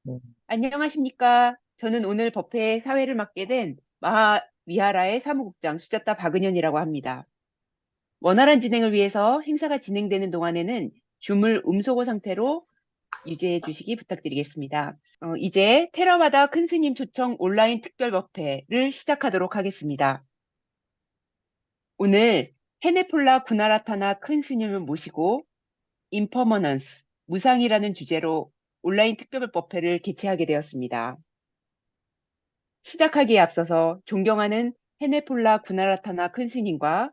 네. 안녕하십니까. 저는 오늘 법회의 사회를 맡게 된 마하위하라의 사무국장 수자타 박은현이라고 합니다. 원활한 진행을 위해서 행사가 진행되는 동안에는 줌을 음소거 상태로 유지해 주시기 부탁드리겠습니다. 이제 테라와다 큰 스님 초청 온라인 특별법회를 시작하도록 하겠습니다. 오늘 헤네폴라 구나라타나 큰 스님을 모시고 Impermanence, 무상이라는 주제로 온라인 특별법회를 개최하게 되었습니다. 시작하기에 앞서서 존경하는 헤네폴라 구나라타나 큰 스님과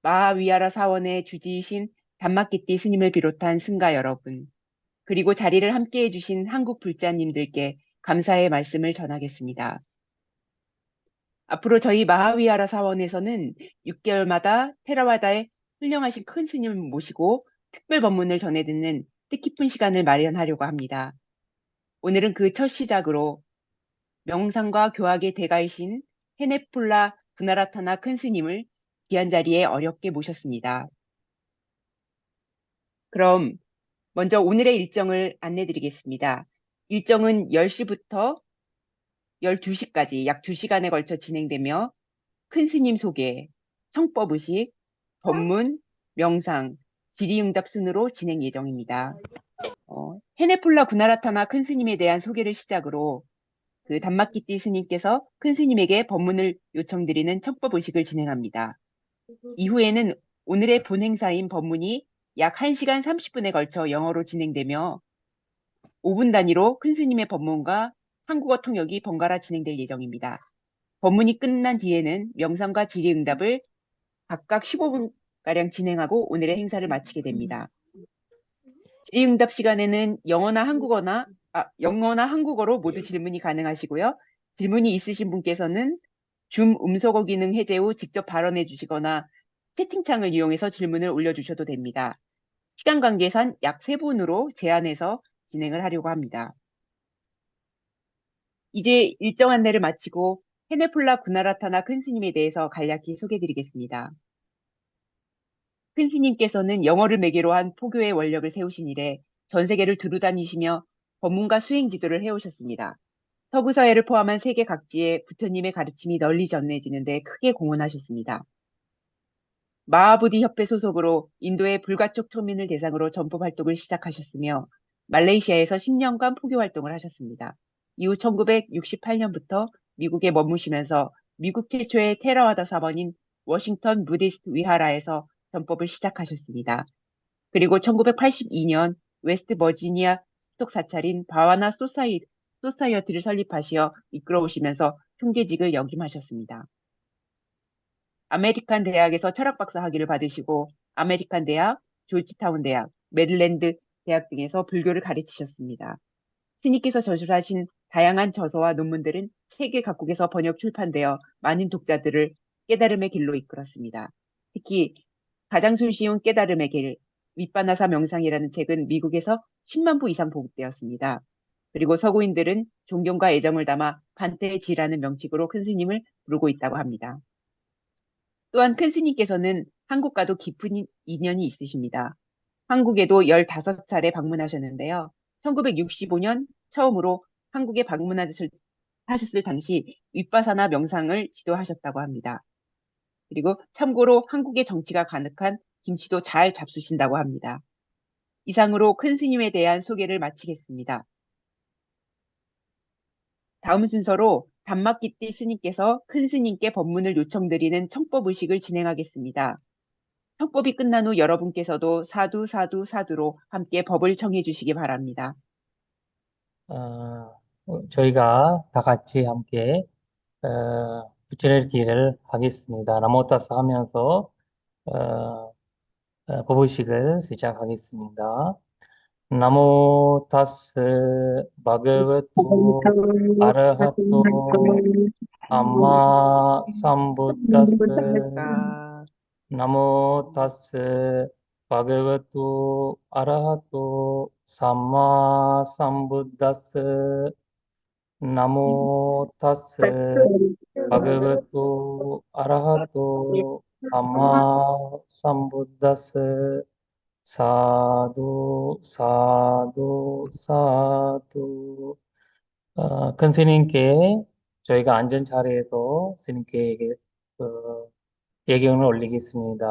마하위하라 사원의 주지이신 담마키띠 스님을 비롯한 승가 여러분, 그리고 자리를 함께 해주신 한국 불자님들께 감사의 말씀을 전하겠습니다. 앞으로 저희 마하위하라 사원에서는 6개월마다 테라와다의 훌륭하신 큰 스님을 모시고 특별 법문을 전해 듣는 뜻깊은 시간을 마련하려고 합니다. 오늘은 그 첫 시작으로 명상과 교학의 대가이신 헤네폴라 구나라타나 큰 스님을 귀한 자리에 어렵게 모셨습니다. 그럼 먼저 오늘의 일정을 안내드리겠습니다. 일정은 10시부터 12시까지 약 2시간에 걸쳐 진행되며 큰 스님 소개, 청법의식, 법문, 명상, 질의응답 순으로 진행 예정입니다. 헤네폴라 구나라타나 큰 스님에 대한 소개를 시작으로 그 담마키띠 스님께서 큰 스님에게 법문을 요청드리는 청법의식을 진행합니다. 이후에는 오늘의 본행사인 법문이 약 1시간 30분에 걸쳐 영어로 진행되며 5분 단위로 큰 스님의 법문과 한국어 통역이 번갈아 진행될 예정입니다. 법문이 끝난 뒤에는 명상과 질의응답을 각각 15분가량 진행하고 오늘의 행사를 마치게 됩니다. 질의응답 시간에는 영어나 한국어로 모두 질문이 가능하시고요. 질문이 있으신 분께서는 줌 음소거 기능 해제 후 직접 발언해 주시거나 채팅창을 이용해서 질문을 올려주셔도 됩니다. 시간 관계상 약 3분으로 제한해서 진행을 하려고 합니다. 이제 일정 안내를 마치고 헤네폴라 구나라타나 큰 스님에 대해서 간략히 소개드리겠습니다. 큰 스님께서는 영어를 매개로 한 포교의 원력을 세우신 이래 전 세계를 두루 다니시며 법문과 수행 지도를 해오셨습니다. 서구 사회를 포함한 세계 각지에 부처님의 가르침이 널리 전해지는데 크게 공헌하셨습니다. 마하보디 협회 소속으로 인도의 불가촉 초민을 대상으로 전법 활동을 시작하셨으며 말레이시아에서 10년간 포교 활동을 하셨습니다. 이후 1968년부터 미국에 머무시면서 미국 최초의 테라와다 사번인 워싱턴 부디스트 위하라에서 전법을 시작하셨습니다. 그리고 1982년 웨스트 버지니아 수석 사찰인 바와나 소사이어티를 설립하시어 이끌어오시면서 총재직을 역임하셨습니다. 아메리칸 대학에서 철학 박사 학위를 받으시고 아메리칸 대학, 조지타운 대학, 메릴랜드 대학 등에서 불교를 가르치셨습니다. 스님께서 저술하신 다양한 저서와 논문들은 세계 각국에서 번역 출판되어 많은 독자들을 깨달음의 길로 이끌었습니다. 특히 가장 손쉬운 깨달음의 길, 윗바나사 명상이라는 책은 미국에서 10만 부 이상 보급되었습니다. 그리고 서구인들은 존경과 애정을 담아 반테 지라는 명칭으로 큰 스님을 부르고 있다고 합니다. 또한 큰 스님께서는 한국과도 깊은 인연이 있으십니다. 한국에도 15차례 방문하셨는데요. 1965년 처음으로 한국에 방문하셨을 당시 윗바사나 명상을 지도하셨다고 합니다. 그리고 참고로 한국의 정치가 가득한 김치도 잘 잡수신다고 합니다. 이상으로 큰 스님에 대한 소개를 마치겠습니다. 다음 순서로 담마키띠 스님께서 큰 스님께 법문을 요청드리는 청법의식을 진행하겠습니다. 청법이 끝난 후 여러분께서도 사두 사두 사두로 함께 법을 청해 주시기 바랍니다. 저희가 다 같이 함께 부처의 길을 하겠습니다. 나모타스 하면서 법의식을 시작하겠습니다. 나모타스 바그와토 아라하토 삼마 삼부타스 사 나모 타스 바게바토 아라하토 삼마 삼부다스 나모 타스 바게바토 아라하토 삼마 삼부다스 사두 사두 사두 큰 스님께 저희가 앉은 자리에서 스님께 예경을 올리겠습니다.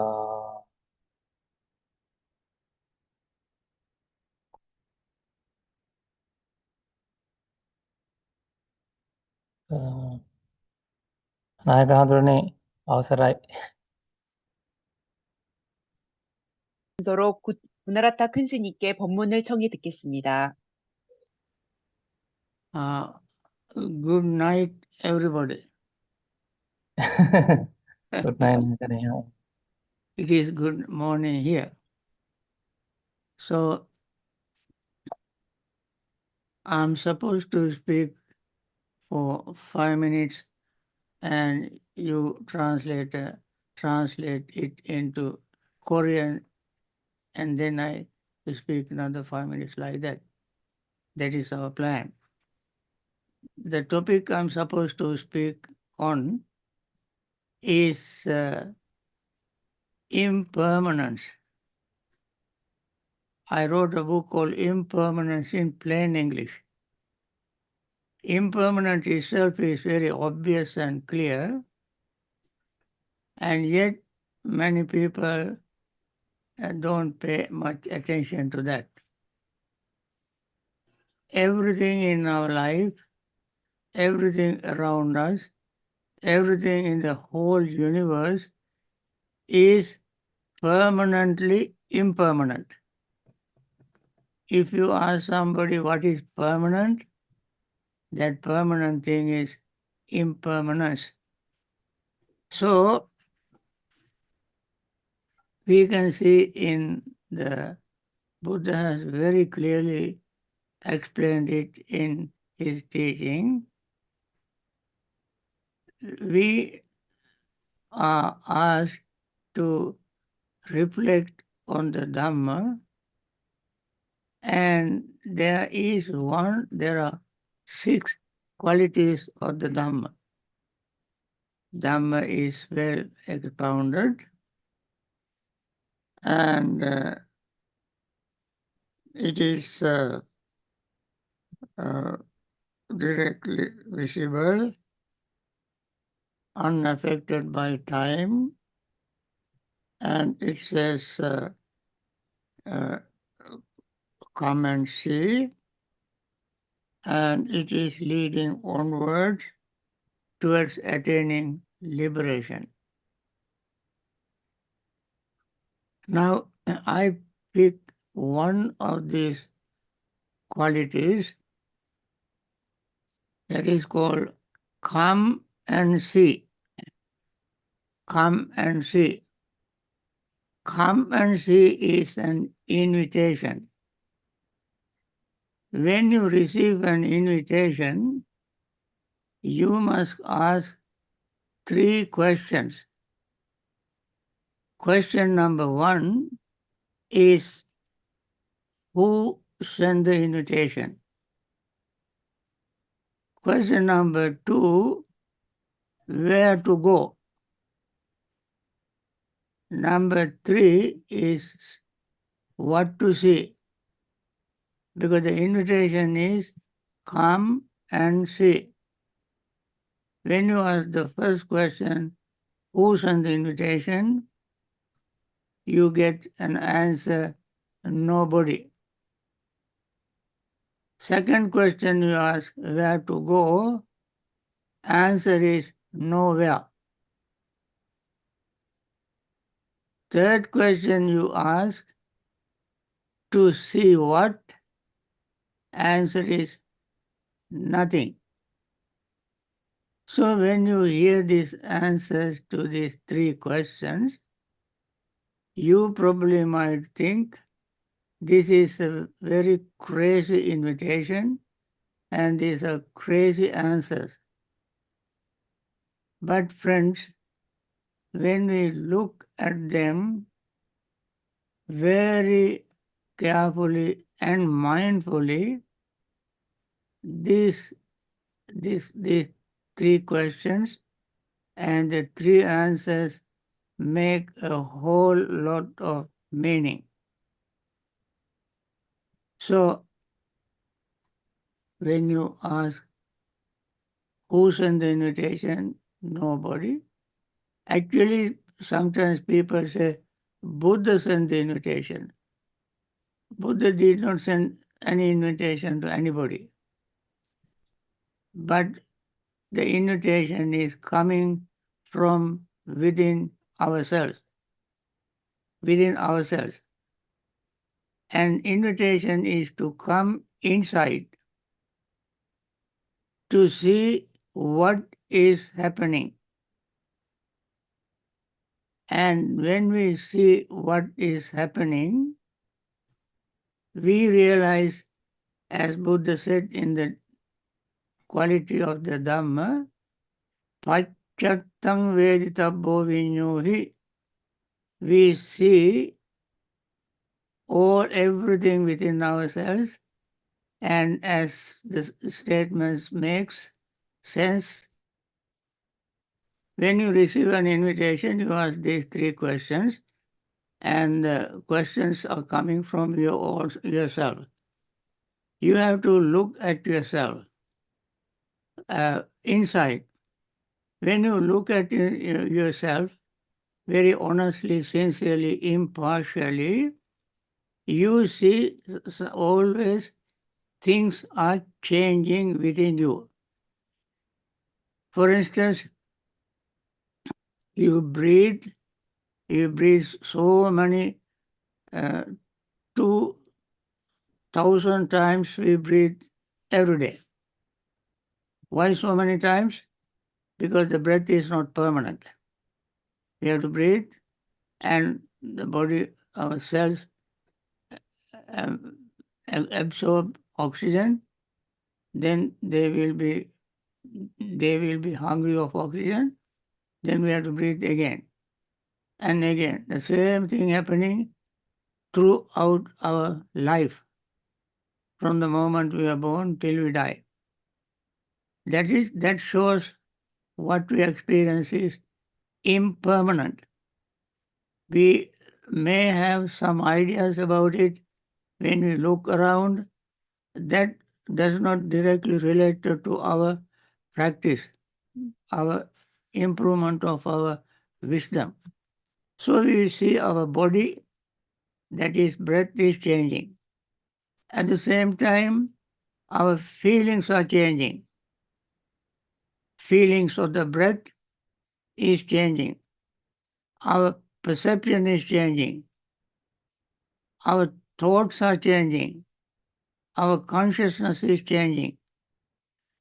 어, 나이가 하드네 아우사라이. 순서로 구나라타 큰 스님께 법문을 청해 듣겠습니다. Good night, everybody. 굿나잇 하네요. It is good morning here. So, I'm supposed to speak for 5 minutes and you translate it into Korean and then I speak another 5 minutes like that. That is our plan. The topic I'm supposed to speak on is impermanence. I wrote a book called Impermanence in Plain English. Impermanence itself is very obvious and clear, and yet many people don't pay much attention to that. Everything in our life, everything around us, everything in the whole universe is permanently impermanent. If you ask somebody what is permanent, that permanent thing is impermanence. So, we can see in the Buddha has very clearly explained it in his teaching. We are asked to reflect on the Dhamma, and there are 6 qualities of the Dhamma. Dhamma is well expounded, and it is directly visible, unaffected by time, and it says, come and see, and it is leading onward towards attaining liberation. Now, I pick one of these qualities that is called come and see. Come and see. Come and see is an invitation. When you receive an invitation, you must ask 3 questions. Question number 1 is, who sent the invitation? Question number 2, where to go? Number 3 is what to see, because the invitation is come and see. When you ask the first question, who sent the invitation, you get an answer, nobody. Second question you ask, where to go, answer is nowhere. Third question you ask, to see what, answer is nothing. So when you hear these answers to these 3 questions, you probably might think this is a very crazy invitation and these are crazy answers. But friends, when we look at them very carefully and mindfully, these 3 questions and the 3 answers make a whole lot of meaning. So, when you ask Who sent the invitation? Nobody. Actually, sometimes people say, Buddha sent the invitation. Buddha did not send any invitation to anybody. But the invitation is coming from within ourselves. Within ourselves. An invitation is to come inside to see what is happening. And when we see what is happening, we realize, as Buddha said in the quality of the Dhamma, Pachyattam veditabbo vinyohi, we see everything within ourselves, and as the statement makes sense, when you receive an invitation, you ask these three questions, and the questions are coming from yourself. You have to look at yourself inside. When you look at yourself very honestly, sincerely, impartially, you see always things are changing within you. For instance, you breathe so many, 2,000 times we breathe every day. Why so many times? Because the breath is not permanent. We have to breathe, and the body, our cells absorb oxygen, then they will be hungry of oxygen, then we have to breathe again and again. The same thing happening throughout our life, from the moment we are born till we die. That shows what we experience is impermanent. We may have some ideas about it when we look around. That does not directly relate to our practice, our improvement of our wisdom. So we see our body, that is, breath is changing. At the same time, our feelings are changing. Feelings of the breath is changing. Our perception is changing. Our thoughts are changing. Our consciousness is changing.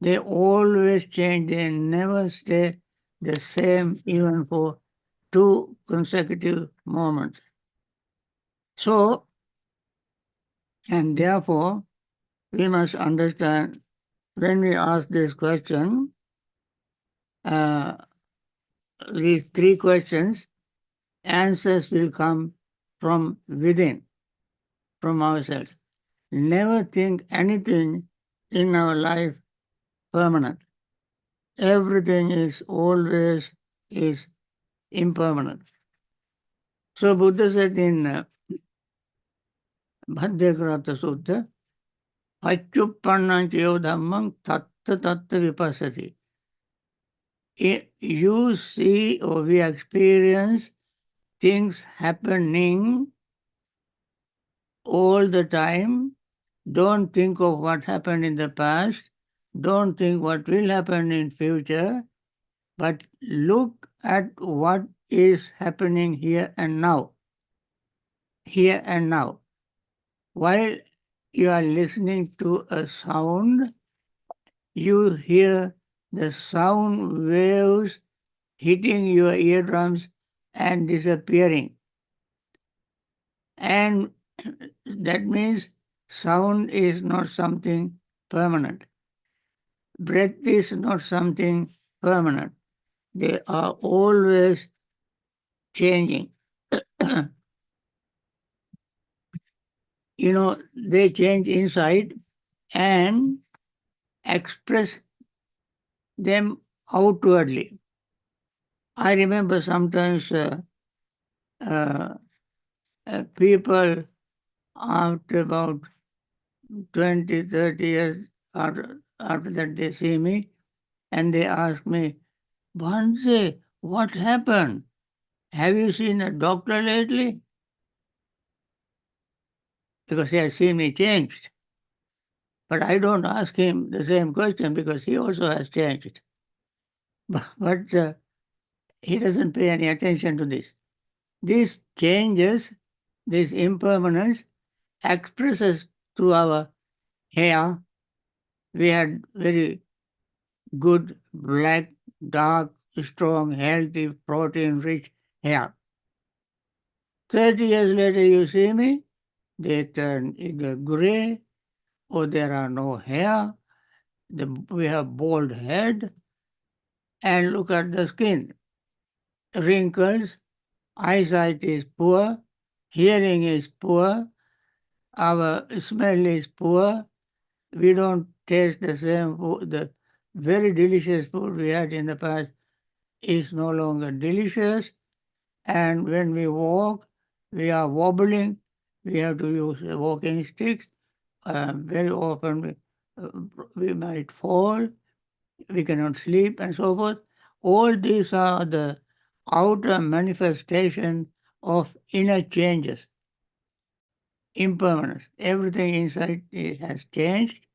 They always change. They never stay the same even for 2 consecutive moments. So, and therefore, we must understand when we ask this question, these 3 questions, answers will come from within, from ourselves. Never think anything in our life permanent. Everything is always impermanent. So Buddha said in Bhaddekarata Sutta, Paccuppannankyo dhammam tatta tatta vipassati. You see or we experience things happening all the time. Don't think of what happened in the past. Don't think what will happen in future. But look at what is happening here and now. Here and now. While you are listening to a sound, you hear the sound waves hitting your eardrums and disappearing. And that means sound is not something permanent. Breath is not something permanent. They are always changing. They change inside and express them outwardly. I remember sometimes people after about 20, 30 years after that they see me and they ask me, Bante, what happened? Have you seen a doctor lately? Because he has seen me changed. But I don't ask him the same question because he also has changed. But he doesn't pay any attention to this. These changes, this impermanence, expresses through our hair. We had very good, black, dark, strong, healthy, protein-rich hair. 30 years later, you see me, they turn either gray or there are no hair. We have bald head. And look at the skin. Wrinkles, eyesight is poor, hearing is poor, our smell is poor. We don't taste the same food. The very delicious food we had in the past is no longer delicious. And when we walk, we are wobbling. We have to use walking sticks. Very often we might fall. We cannot sleep and so forth. All these are the outer manifestation of inner changes. Impermanence. Everything inside has changed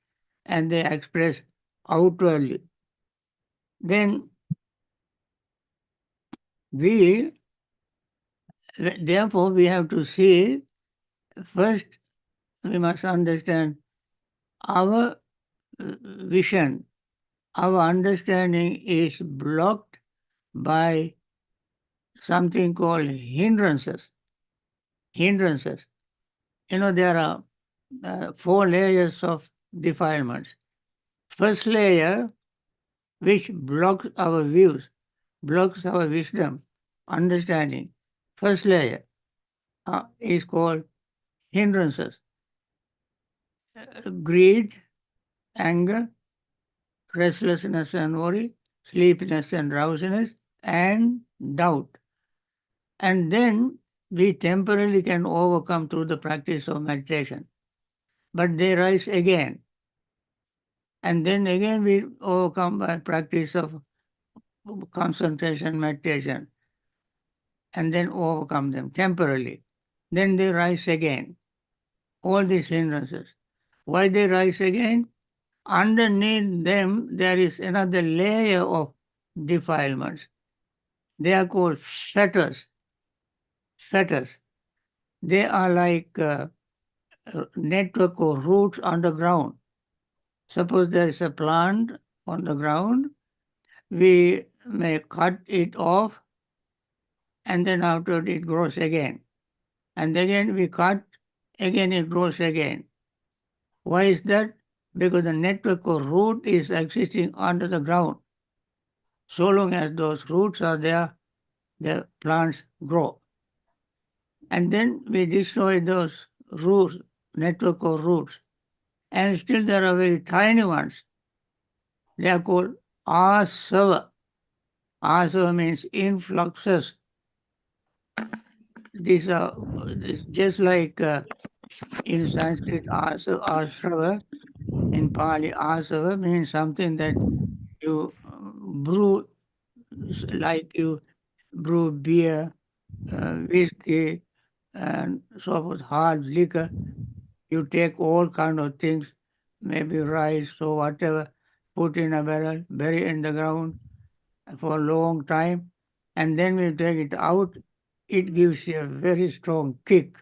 and they express outwardly. Then therefore we have to see, first we must understand our vision, our understanding is blocked by something called hindrances. Hindrances. There are 4 layers of defilements. First layer, which blocks our views, blocks our wisdom, understanding. First layer is called hindrances. Greed, anger, restlessness and worry, sleepiness and drowsiness, and doubt. And then we temporarily can overcome through the practice of meditation. But they rise again. And then again we overcome by practice of concentration, meditation, and then overcome them temporarily. Then they rise again. All these hindrances. Why they rise again? Underneath them there is another layer of defilements. They are called fetters. Fetters. They are like a network of roots underground. Suppose there is a plant on the ground, we may cut it off and then afterward it grows again. And again we cut, again it grows again. Why is that? Because the network of root is existing under the ground. So long as those roots are there, the plants grow. And then we destroy those roots, network of roots. And still there are very tiny ones. They are called asava. Asava means influxes. These are just like in Sanskrit, asava, in Pali, asava means something that you brew, like you brew beer, whiskey, and so forth, hard liquor. You take all kind of things, maybe rice or whatever, put in a barrel, bury in the ground for a long time, and then we take it out. It gives you a very strong kick.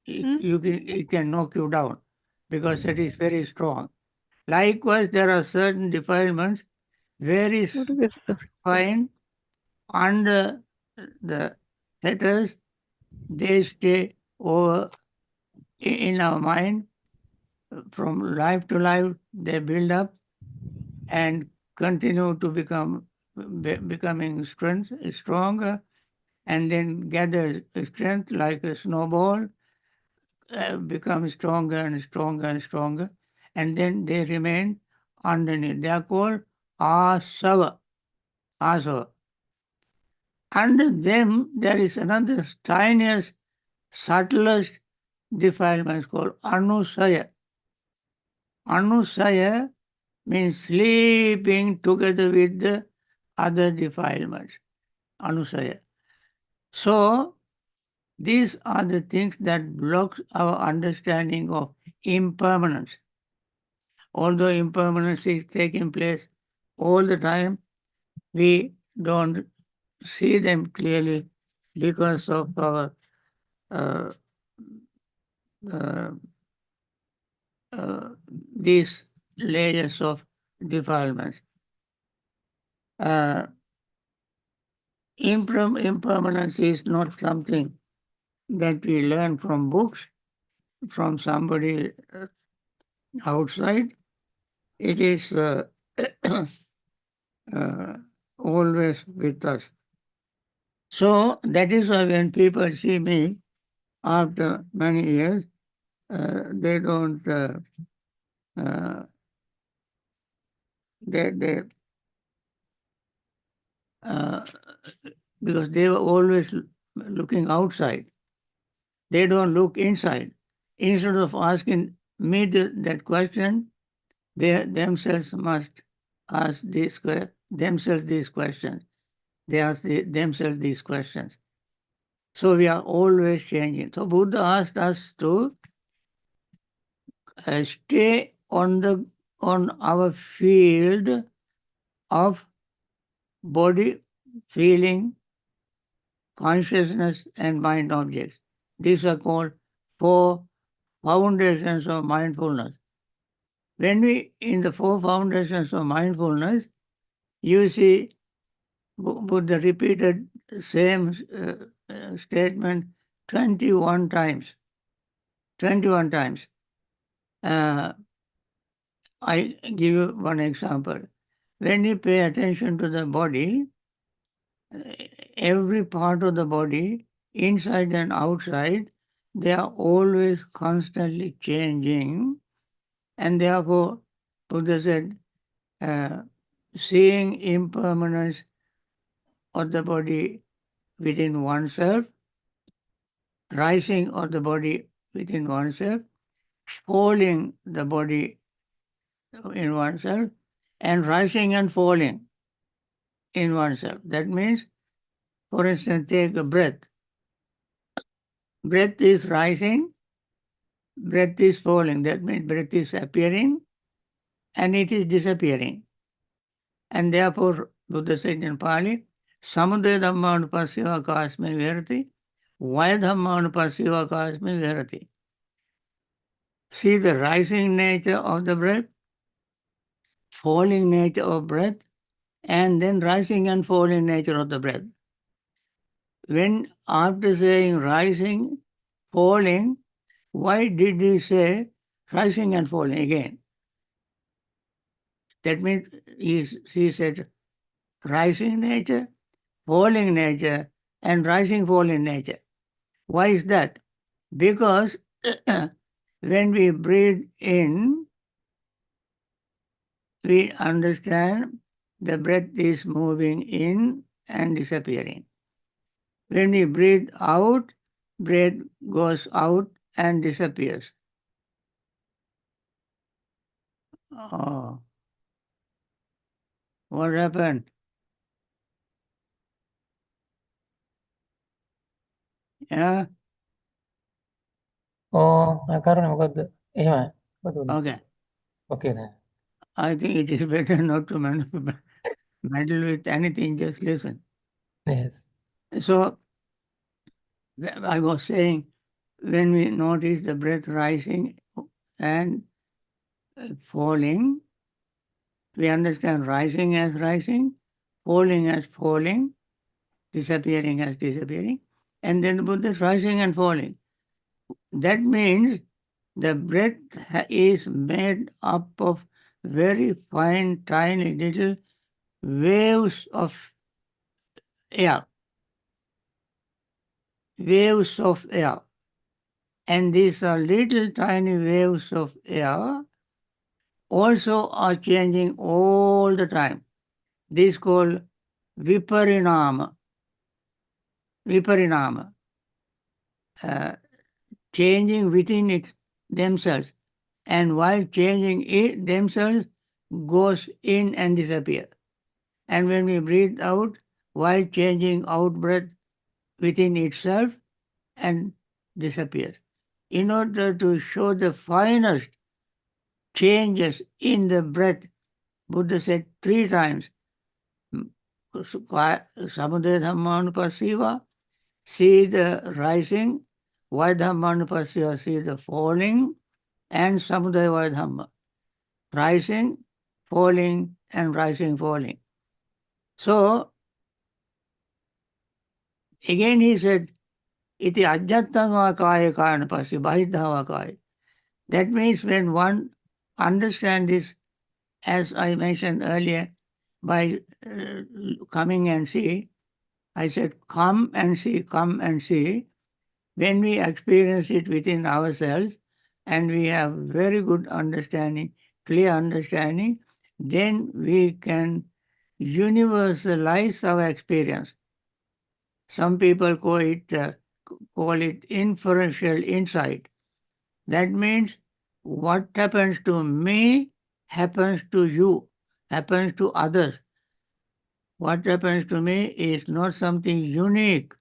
It can knock you down because it is very strong. Likewise, there are certain defilements very fine under the fetters. They stay over in our mind. From life to life, they build up and continue to becoming stronger, and then gather strength like a snowball, become stronger and stronger and stronger, and then they remain underneath. They are called asava. Asava. Under them, there is another tiniest, subtlest defilement called anusaya. Anusaya means sleeping together with the other defilements, anusaya. So, these are the things that block our understanding of impermanence. Although impermanence is taking place all the time, we don't see them clearly because of our these layers of defilements. Impermanence is not something that we learn from books, from somebody outside. It is always with us. So that is why when people see me after many years, they don't, because they were always looking outside. They don't look inside. Instead of asking me that question, they themselves must ask themselves these questions. They ask themselves these questions. So we are always changing. So Buddha asked us to stay on our field of body, feeling, consciousness, and mind objects. These are called 4 foundations of mindfulness. When we, in the 4 foundations of mindfulness, you see Buddha repeated the same statement 21 times. 21 times. I give you one example. When you pay attention to the body, every part of the body, inside and outside, they are always constantly changing. And therefore, Buddha said, seeing impermanence of the body within oneself, rising of the body within oneself, falling the body in oneself, and rising and falling in oneself. That means, for instance, take a breath. Breath is rising, breath is falling. That means breath is appearing and it is disappearing. And therefore, Buddha said in Pali, Samudaya Dhammanupassava kasme virati, Vaya Dhammanupassava kasme virati. See the rising nature of the breath, falling nature of breath, and then rising and falling nature of the breath. When after saying rising, falling, why did he say rising and falling again? That means he said rising nature, falling nature, and rising falling nature. Why is that? Because when we breathe in, we understand the breath is moving in and disappearing. When we breathe out, breath goes out and disappears. Oh, what happened? Yeah? කරුණ මොකක්ද එහෙමයි මොකද Okay. ඕකේ නෑ I think it is better not to meddle with anything, just listen. yes. So, I was saying, when we notice the breath rising and falling, we understand rising as rising, falling as falling, disappearing as disappearing, and then the Buddha is rising and falling. That means the breath is made up of very fine, tiny little waves of air. Waves of air. And these are little tiny waves of air also are changing all the time. This is called viparinama. Viparinama. Changing within themselves. And while changing themselves, goes in and disappears. And when we breathe out, while changing out breath within itself and disappears. In order to show the finest changes in the breath, Buddha said 3 times, Samudaya Dhammanupasiva, see the rising, Vaya Dhammanupasiva, see the falling, and Samudaya Vaya Dhamma, rising, falling, and rising, falling. So, again he said, iti ajjattanga kaya kayanapasi, bahidhava kaya. That means when one understands this, as I mentioned earlier, by coming and see, I said, come and see, come and see. When we experience it within ourselves and we have very good understanding, clear understanding, then we can universalize our experience. Some people call it inferential insight. That means what happens to me happens to you, happens to others. What happens to me is not something unique.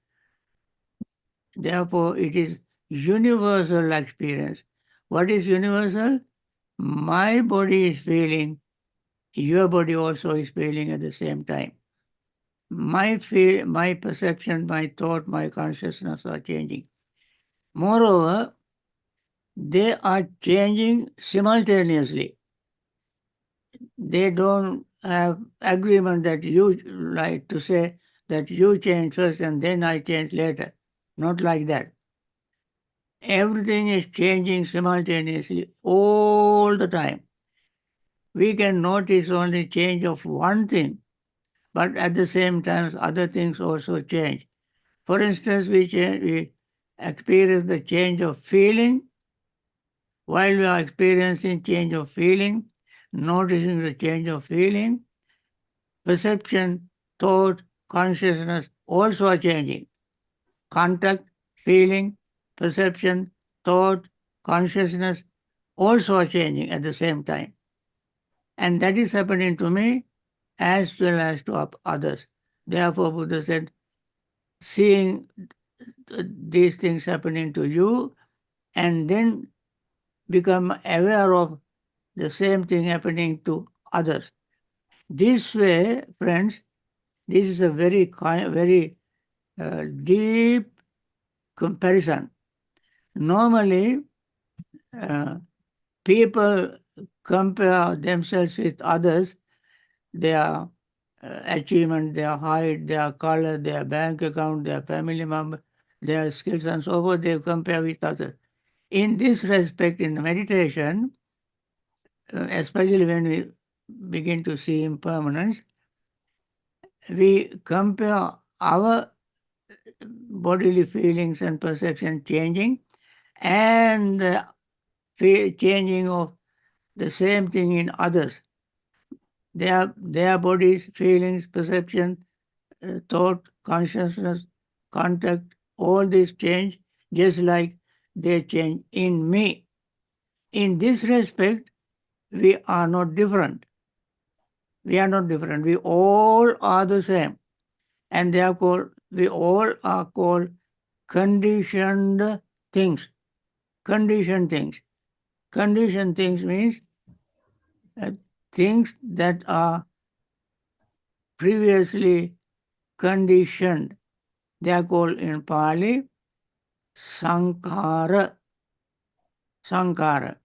Therefore, it is universal experience. What is universal? My body is feeling, your body also is feeling at the same time. My perception, my thought, my consciousness are changing. Moreover, they are changing simultaneously. They don't have agreement that you like to say that you change first and then I change later. Not like that. Everything is changing simultaneously all the time. We can notice only change of one thing, but at the same time other things also change. For instance, we experience the change of feeling. While we are experiencing change of feeling, noticing the change of feeling, perception, thought, consciousness also are changing. Contact, feeling, perception, thought, consciousness also are changing at the same time. And that is happening to me as well as to others. Therefore, Buddha said, seeing these things happening to you and then become aware of the same thing happening to others. This way, friends, this is a very deep comparison. Normally, people compare themselves with others, their achievement, their height, their color, their bank account, their family member, their skills and so forth, they compare with others. In this respect, in meditation, especially when we begin to see impermanence, we compare our bodily feelings and perception changing and the changing of the same thing in others. Their bodies, feelings, perception, thought, consciousness, contact, all these change just like they change in me. In this respect, we are not different. We are not different. We all are the same. And we all are called conditioned things. Conditioned things. Conditioned things means things that are previously conditioned. They are called in Pali Sankara. Sankara.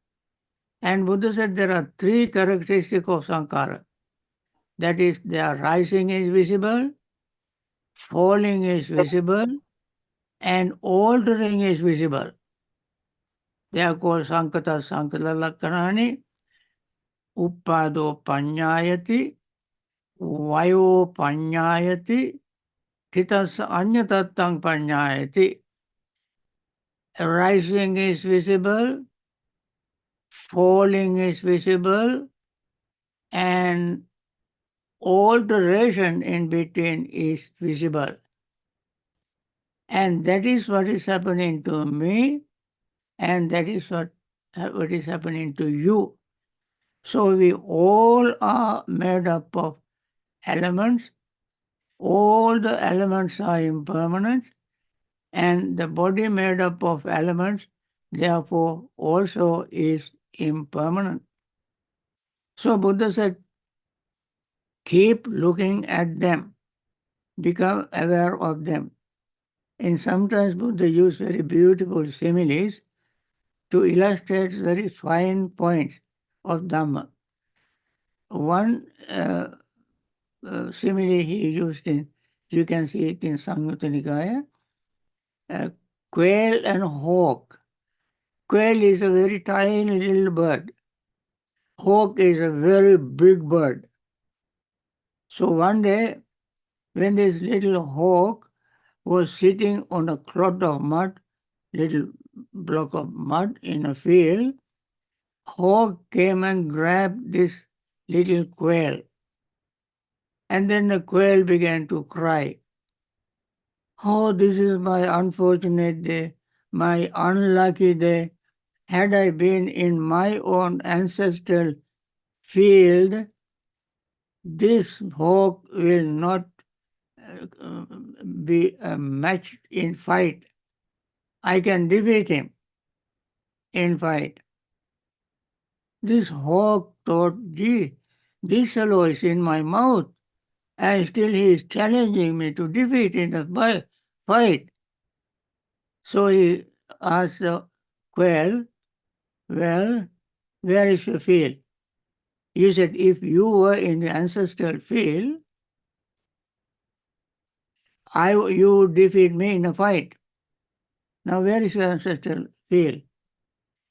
And Buddha said there are 3 characteristics of Sankara. That is, their rising is visible, falling is visible, and altering is visible. They are called Sankata Lakkanani, Uppado Panyayati, Vayo Panyayati, Titas Anyatattang Panyayati. Rising is visible, falling is visible, and alteration in between is visible. And that is what is happening to me, and that is what is happening to you. So we all are made up of elements. All the elements are impermanent, and the body made up of elements, therefore, also is impermanent. So Buddha said, keep looking at them, become aware of them. And sometimes Buddha used very beautiful similes to illustrate very fine points of Dhamma. One simile he used you can see it in Samyutta Nikaya, quail and hawk. Quail is a very tiny little bird. Hawk is a very big bird. So one day, when this little hawk was sitting on a clod of mud, little block of mud in a field, hawk came and grabbed this little quail. And then the quail began to cry. Oh, this is my unfortunate day, my unlucky day. Had I been in my own ancestral field, this hawk will not be matched in fight. I can defeat him in fight. This hawk thought, gee, this fellow is in my mouth, and still he is challenging me to defeat in a fight. So he asked the quail, well, where is your field? You said, if you were in the ancestral field, you would defeat me in a fight. Now, where is your ancestral field?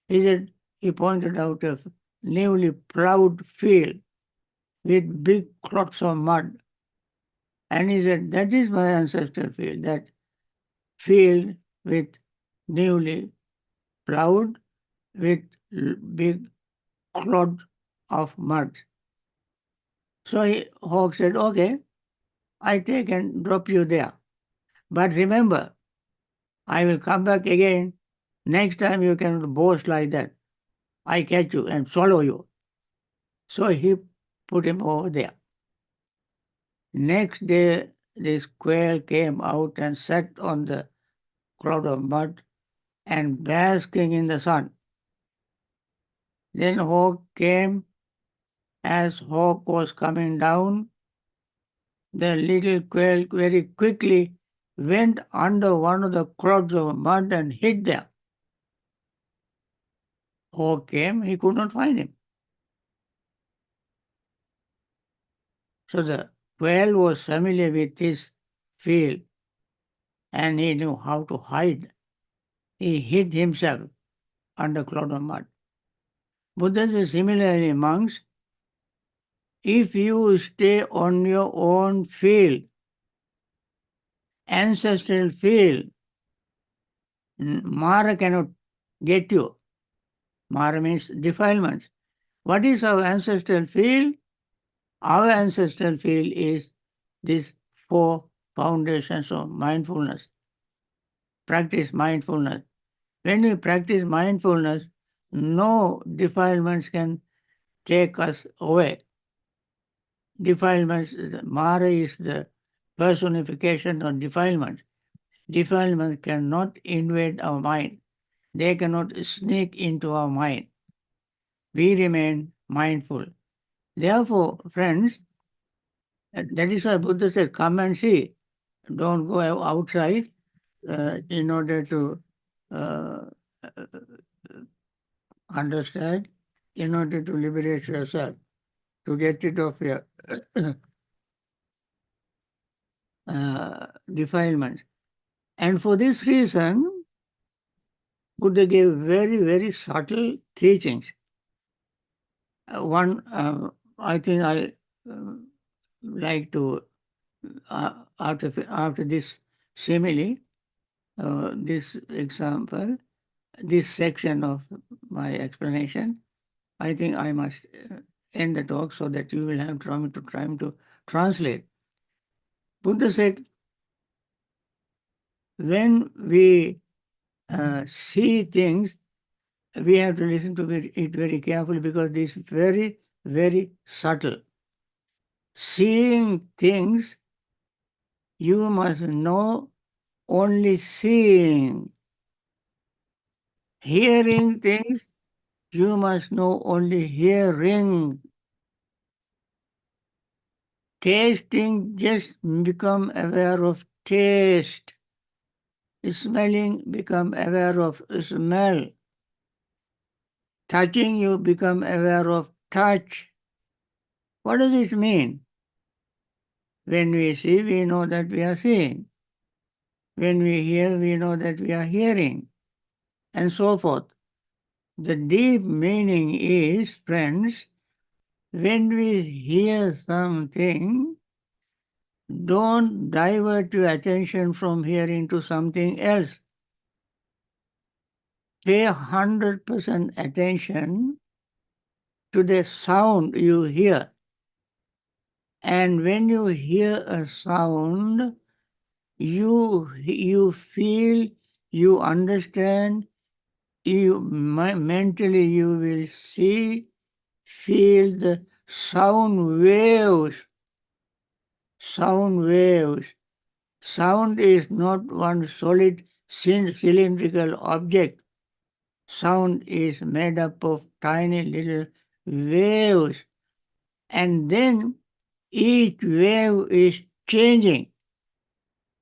He said, he pointed out a newly plowed field with big clots of mud. And he said, that is my ancestral field, that field with newly plowed with big clod of mud. So Hawk said, okay, I take and drop you there. But remember, I will come back again. Next time you cannot boast like that. I catch you and swallow you. So he put him over there. Next day, this quail came out and sat on the cloud of mud and basking in the sun. Then Hawk came. As Hawk was coming down, the little quail very quickly went under one of the clouds of mud and hid there. Hawk came, he could not find him. So the quail was familiar with his field and he knew how to hide. He hid himself under cloud of mud. Buddha says similarly, monks, if you stay on your own field, ancestral field, Mara cannot get you. Mara means defilements. What is our ancestral field? Our ancestral field is these 4 foundations of mindfulness. Practice mindfulness. When we practice mindfulness, no defilements can take us away. Defilements, Mara is the personification of defilements. Defilements cannot invade our mind. They cannot sneak into our mind. We remain mindful. Therefore, friends, that is why Buddha said, come and see. Don't go outside in order to understand, in order to liberate yourself, to get rid of your defilements. And for this reason, Buddha gave very, very subtle teachings. One, I think I like to, after this simile, this example, this section of my explanation, I think I must end the talk so that you will have time to translate. Buddha said, when we see things, we have to listen to it very carefully because this very very subtle. Seeing things, you must know only seeing. Hearing things, you must know only hearing. Tasting, just become aware of taste. Smelling, become aware of smell. Touching, you become aware of touch. What does it mean? When we see, we know that we are seeing. When we hear, we know that we are hearing, and so forth. The deep meaning is, friends, when we hear something, don't divert your attention from hearing to something else. Pay 100% attention to the sound you hear. And when you hear a sound, you feel, you understand, mentally you will see, feel the sound waves. Sound waves. Sound is not one solid cylindrical object. Sound is made up of tiny little waves. And then each wave is changing.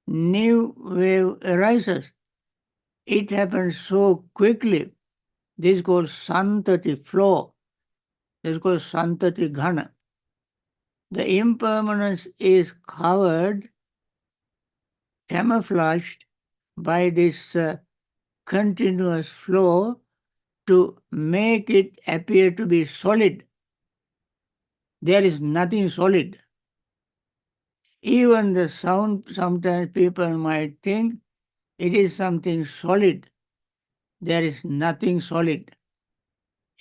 New wave arises. It happens so quickly. This is called santati, flow. This is called santati ghana. The impermanence is covered, camouflaged by this continuous flow to make it appear to be solid. There is nothing solid. Even the sound, sometimes people might think it is something solid. There is nothing solid.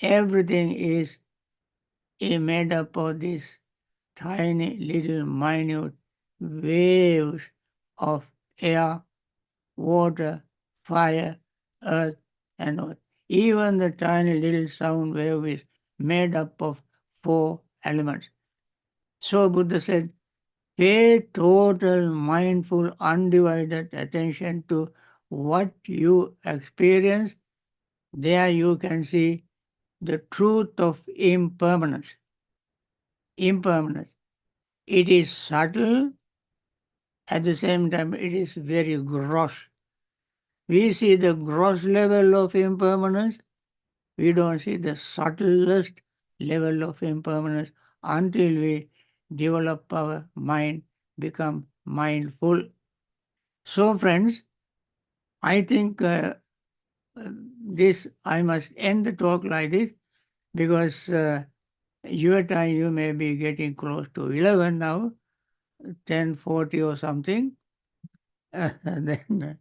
Everything is made up of these tiny little minute waves of air, water, fire, earth, and all. Even the tiny little sound wave is made up of 4 elements. So Buddha said, pay total, mindful, undivided attention to what you experience. There you can see the truth of impermanence. Impermanence. It is subtle, at the same time it is very gross. We see the gross level of impermanence, we don't see the subtlest level of impermanence until we develop our mind, become mindful. So friends, I think I must end the talk like this because your time you may be getting close to 11 now, 10:40 or something. Then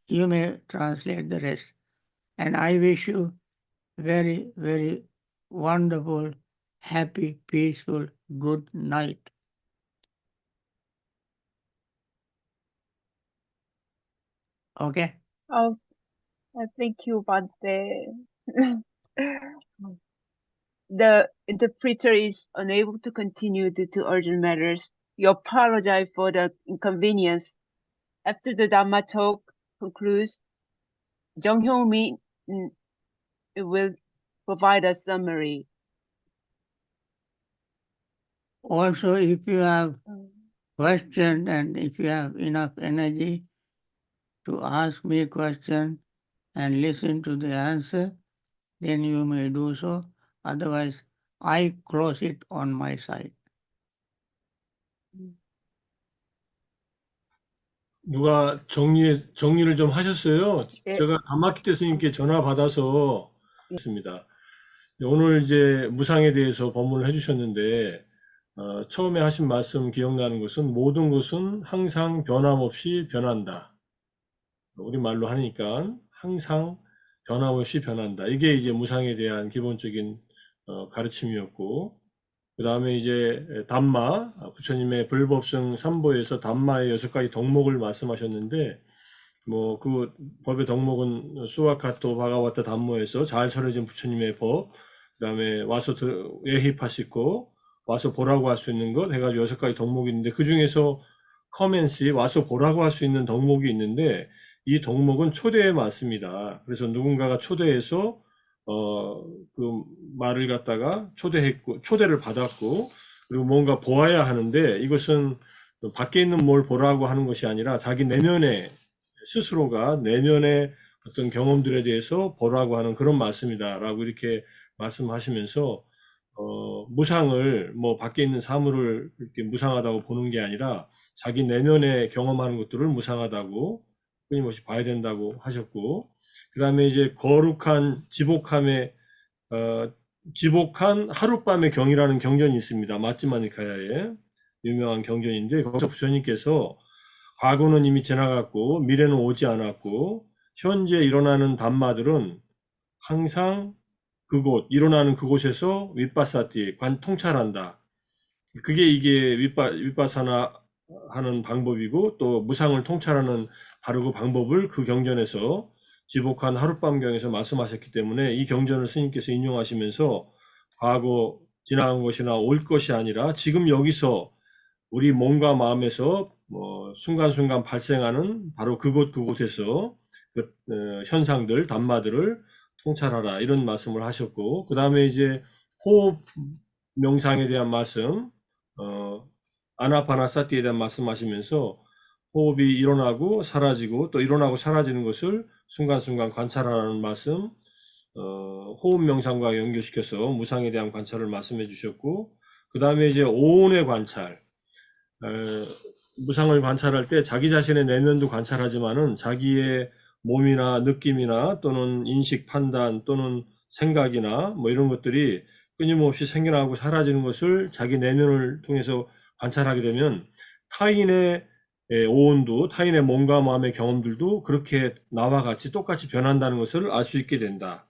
you may translate the rest. And I wish you very, very wonderful, happy, peaceful, good night. Okay? Oh, thank you, Bante. The interpreter is unable to continue due to urgent matters. We apologize for the inconvenience. After the Dhamma talk concludes, Jung Hyung-min will provide a summary. Also, if you have questions and if you have enough energy to ask me a question and listen to the answer, then you may do so. Otherwise, I close it on my side. 누가 정리를 좀 하셨어요? 네. 제가 다마키테 스님께 전화 받아서 했습니다. 오늘 이제 무상에 대해서 법문을 해주셨는데 처음에 하신 말씀 기억나는 것은 모든 것은 항상 변함없이 변한다. 우리말로 하니까 항상 변함없이 변한다. 이게 이제 무상에 대한 기본적인 가르침이었고, 그 다음에 이제 담마, 부처님의 불법성 3보에서 담마의 6가지 덕목을 말씀하셨는데, 뭐 그 법의 덕목은 수와카토 바가와타 담모에서 잘 설해진 부처님의 법, 그 그다음에 와서 예힙하시고 와서 보라고 할 수 있는 것 해가지고 6가지 덕목이 있는데 그 중에서 커멘시 와서 보라고 할 수 있는 덕목이 있는데 이 덕목은 초대에 맞습니다. 그래서 누군가가 초대해서 그 말을 갖다가 초대를 받았고 그리고 뭔가 보아야 하는데 이것은 밖에 있는 뭘 보라고 하는 것이 아니라 자기 내면에 스스로가 내면의 어떤 경험들에 대해서 보라고 하는 그런 말씀이다라고 이렇게 말씀하시면서 무상을 뭐 밖에 있는 사물을 이렇게 무상하다고 보는 게 아니라 자기 내면에 경험하는 것들을 무상하다고 끊임없이 봐야 된다고 하셨고 그 다음에 이제 거룩한 지복한 하룻밤의 경이라는 경전이 있습니다. 마찌마니카야의 유명한 경전인데 거기서 부처님께서 과거는 이미 지나갔고 미래는 오지 않았고 현재 일어나는 담마들은 항상 일어나는 그곳에서 윗바사티 통찰한다. 그게 이게 윗바사나 하는 방법이고 또 무상을 통찰하는 바로 그 방법을 그 경전에서 지복한 하룻밤경에서 말씀하셨기 때문에 이 경전을 스님께서 인용하시면서 과거 지나간 것이나 올 것이 아니라 지금 여기서 우리 몸과 마음에서 순간순간 발생하는 바로 그곳에서 현상들, 담마들을 통찰하라 이런 말씀을 하셨고 그 다음에 이제 호흡 명상에 대한 말씀 아나파나사티에 대한 말씀하시면서 호흡이 일어나고 사라지고 또 일어나고 사라지는 것을 순간순간 관찰하라는 말씀 호흡 명상과 연결시켜서 무상에 대한 관찰을 말씀해 주셨고 그 다음에 이제 오온의 관찰 무상을 관찰할 때 자기 자신의 내면도 관찰하지만은 자기의 몸이나 느낌이나 또는 인식 판단 또는 생각이나 뭐 이런 것들이 끊임없이 생겨나고 사라지는 것을 자기 내면을 통해서 관찰하게 되면 타인의 오온도 타인의 몸과 마음의 경험들도 그렇게 나와 같이 똑같이 변한다는 것을 알 수 있게 된다.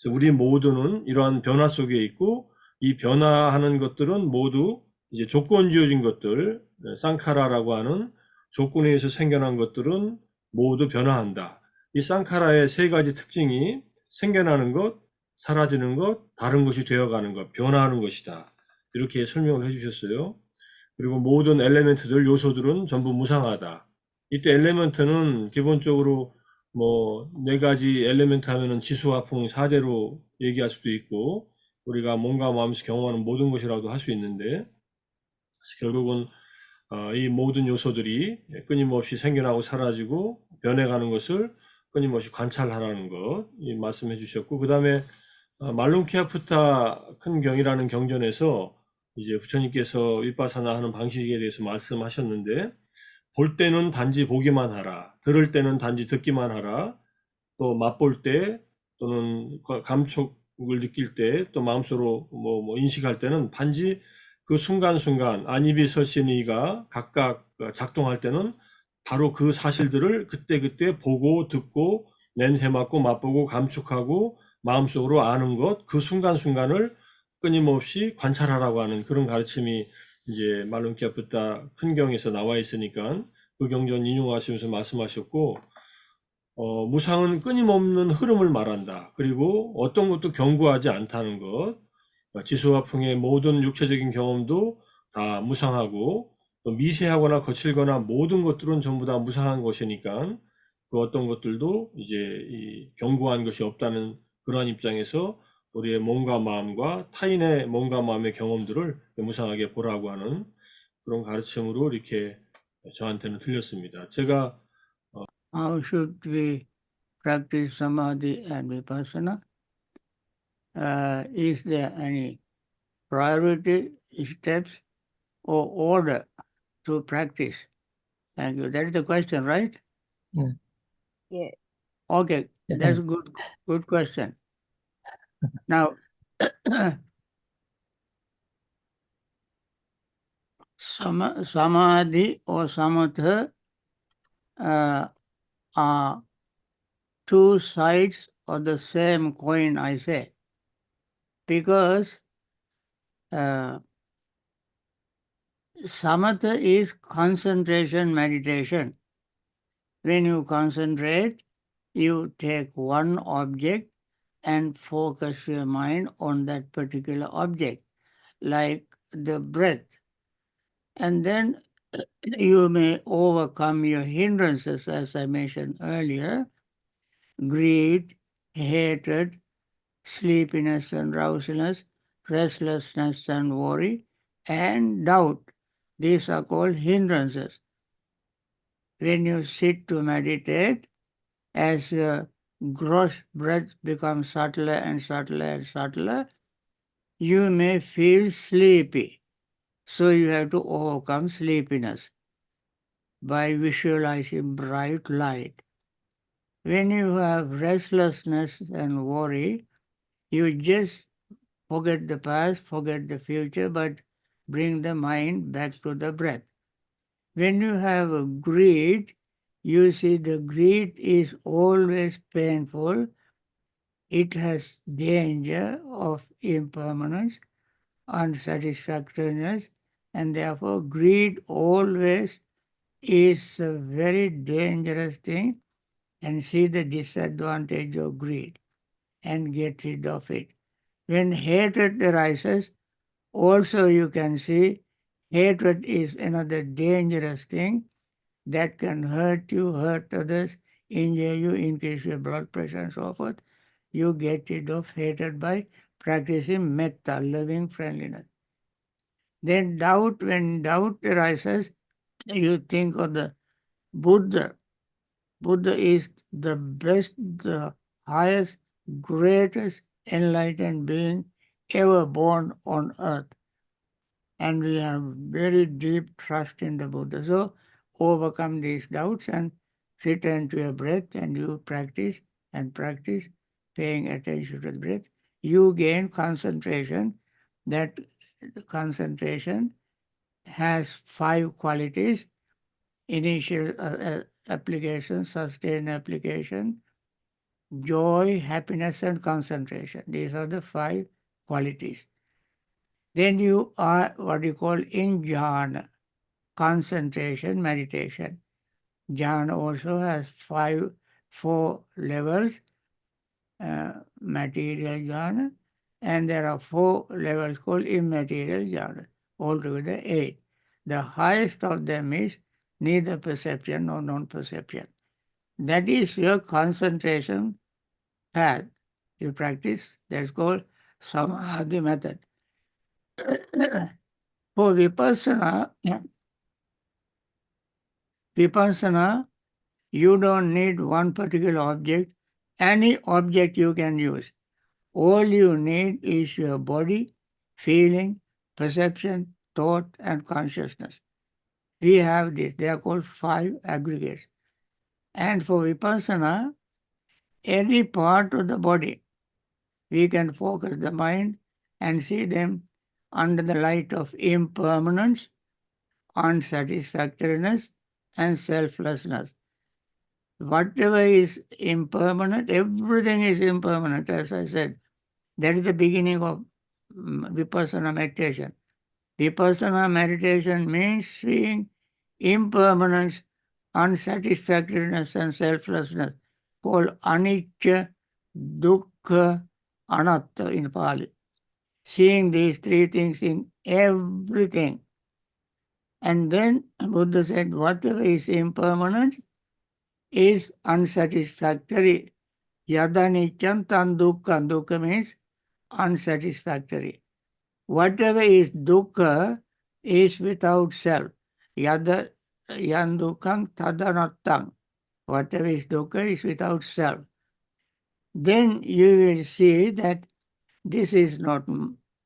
그래서 우리 모두는 이러한 변화 속에 있고 이 변화하는 것들은 모두 이제 조건 지어진 것들 쌍카라라고 하는 조건에 의해서 생겨난 것들은 모두 변화한다. 이 쌍카라의 3가지 특징이 생겨나는 것, 사라지는 것, 다른 것이 되어가는 것, 변화하는 것이다. 이렇게 설명을 해주셨어요. 그리고 모든 엘레멘트들, 요소들은 전부 무상하다. 이때 엘레멘트는 기본적으로 뭐 4가지 엘레멘트 하면은 지수화풍 4대로 얘기할 수도 있고 우리가 몸과 마음에서 경험하는 모든 것이라도 할 수 있는데 결국은 이 모든 요소들이 끊임없이 생겨나고 사라지고 변해가는 것을 끊임없이 관찰하라는 것 말씀해 주셨고 그 다음에 말룬키아푸타 큰 경이라는 경전에서 이제 부처님께서 윗바사나 하는 방식에 대해서 말씀하셨는데 볼 때는 단지 보기만 하라 들을 때는 단지 듣기만 하라 또 맛볼 때 또는 감촉을 느낄 때 또 마음속으로 뭐 인식할 때는 단지 그 순간순간 아니비서시니가 각각 작동할 때는 바로 그 사실들을 그때그때 보고 듣고 냄새 맡고 맛보고 감축하고 마음속으로 아는 것 그 순간순간을 끊임없이 관찰하라고 하는 그런 가르침이 이제 말룬키아푸타 큰 경에서 나와 있으니까 그 경전 인용하시면서 말씀하셨고 무상은 끊임없는 흐름을 말한다. 그리고 어떤 것도 경고하지 않다는 것 지수화풍의 모든 육체적인 경험도 다 무상하고 또 미세하거나 거칠거나 모든 것들은 전부 다 무상한 것이니까 그 어떤 것들도 이제 이 경고한 것이 없다는 그러한 입장에서 우리의 몸과 마음과 타인의 몸과 마음의 경험들을 무상하게 보라고 하는 그런 가르침으로 이렇게 저한테는 들렸습니다. 제가 How should we practice samadhi and vipassana? Is there any priority steps or order to practice? Thank you. That is the question, right? Yeah. 예, Okay, Yeah, that's a good question. Now, samadhi or samatha are two sides of the same coin, I say, because samatha is concentration meditation. When you concentrate, you take one object and focus your mind on that particular object, like the breath. And then you may overcome your hindrances, as I mentioned earlier, greed, hatred, sleepiness and drowsiness, restlessness and worry, and doubt. These are called hindrances. When you sit to meditate, as your gross breath becomes subtler and subtler and subtler, you may feel sleepy. So you have to overcome sleepiness by visualizing bright light. When you have restlessness and worry, you just forget the past, forget the future, but bring the mind back to the breath. When you have a greed, you see the greed is always painful. It has danger of impermanence, unsatisfactoriness, and therefore greed always is a very dangerous thing, and see the disadvantage of greed and get rid of it. When hatred arises, also you can see hatred is another dangerous thing that can hurt you, hurt others, injure you, increase your blood pressure and so forth. You get rid of hatred by practicing metta, loving friendliness. Then doubt, when doubt arises, you think of the Buddha. Buddha is the best, the highest, greatest enlightened being ever born on earth. And we have very deep trust in the Buddha. So overcome these doubts and return to your breath, and you practice and practice, paying attention to the breath. You gain concentration. That concentration has 5 qualities: initial application, sustained application, joy, happiness, and concentration. These are the 5 qualities. Then you are what you call in jhana, concentration, meditation. Jhana also has 4 levels, material jhana, and there are 4 levels called immaterial jhana, altogether 8. The highest of them is neither perception nor non-perception. That is your concentration path. You practice, that's called samadhi method. For vipassana, you don't need one particular object. Any object you can use. All you need is your body, feeling, perception, thought, and consciousness. We have this. They are called 5 aggregates. And for vipassana, any part of the body, we can focus the mind and see them under the light of impermanence, unsatisfactoriness, and selflessness. Whatever is impermanent, everything is impermanent, as I said. That is the beginning of vipassana meditation. Vipassana meditation means seeing impermanence, unsatisfactoriness, and selflessness, called anicca, dukkha, anatta in Pali. Seeing these 3 things in everything. And then Buddha said, whatever is impermanent is unsatisfactory. Yada nityam tan dukkha. Dukkha means unsatisfactory. Whatever is dukkha is without self. Yada yan dukkham tadanattam. Whatever is dukkha is without self. Then you will see that this is not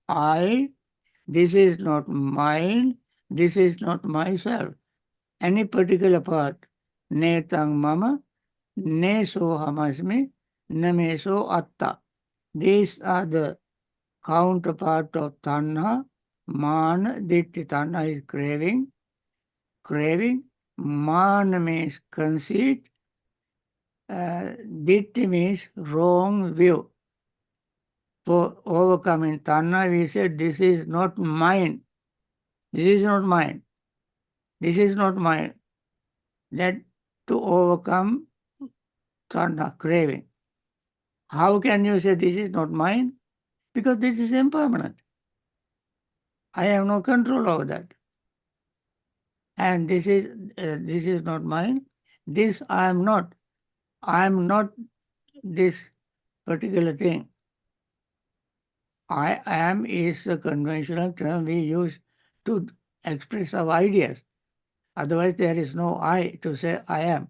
I, this is not mine, this is not myself. Any particular part, netang mama, ne sohamasmi, name so atta. These are the counterpart of tanha, mana, ditti. Tanha is craving, mana means conceit, ditti means wrong view. For overcoming tanha, we said, this is not mine. This is not mine. This is not mine. That to overcome tanha, craving. How can you say this is not mine? Because this is impermanent. I have no control over that. And this is not mine. This I am not. I am not this particular thing. I am is a conventional term we use to express our ideas. Otherwise, there is no I to say I am.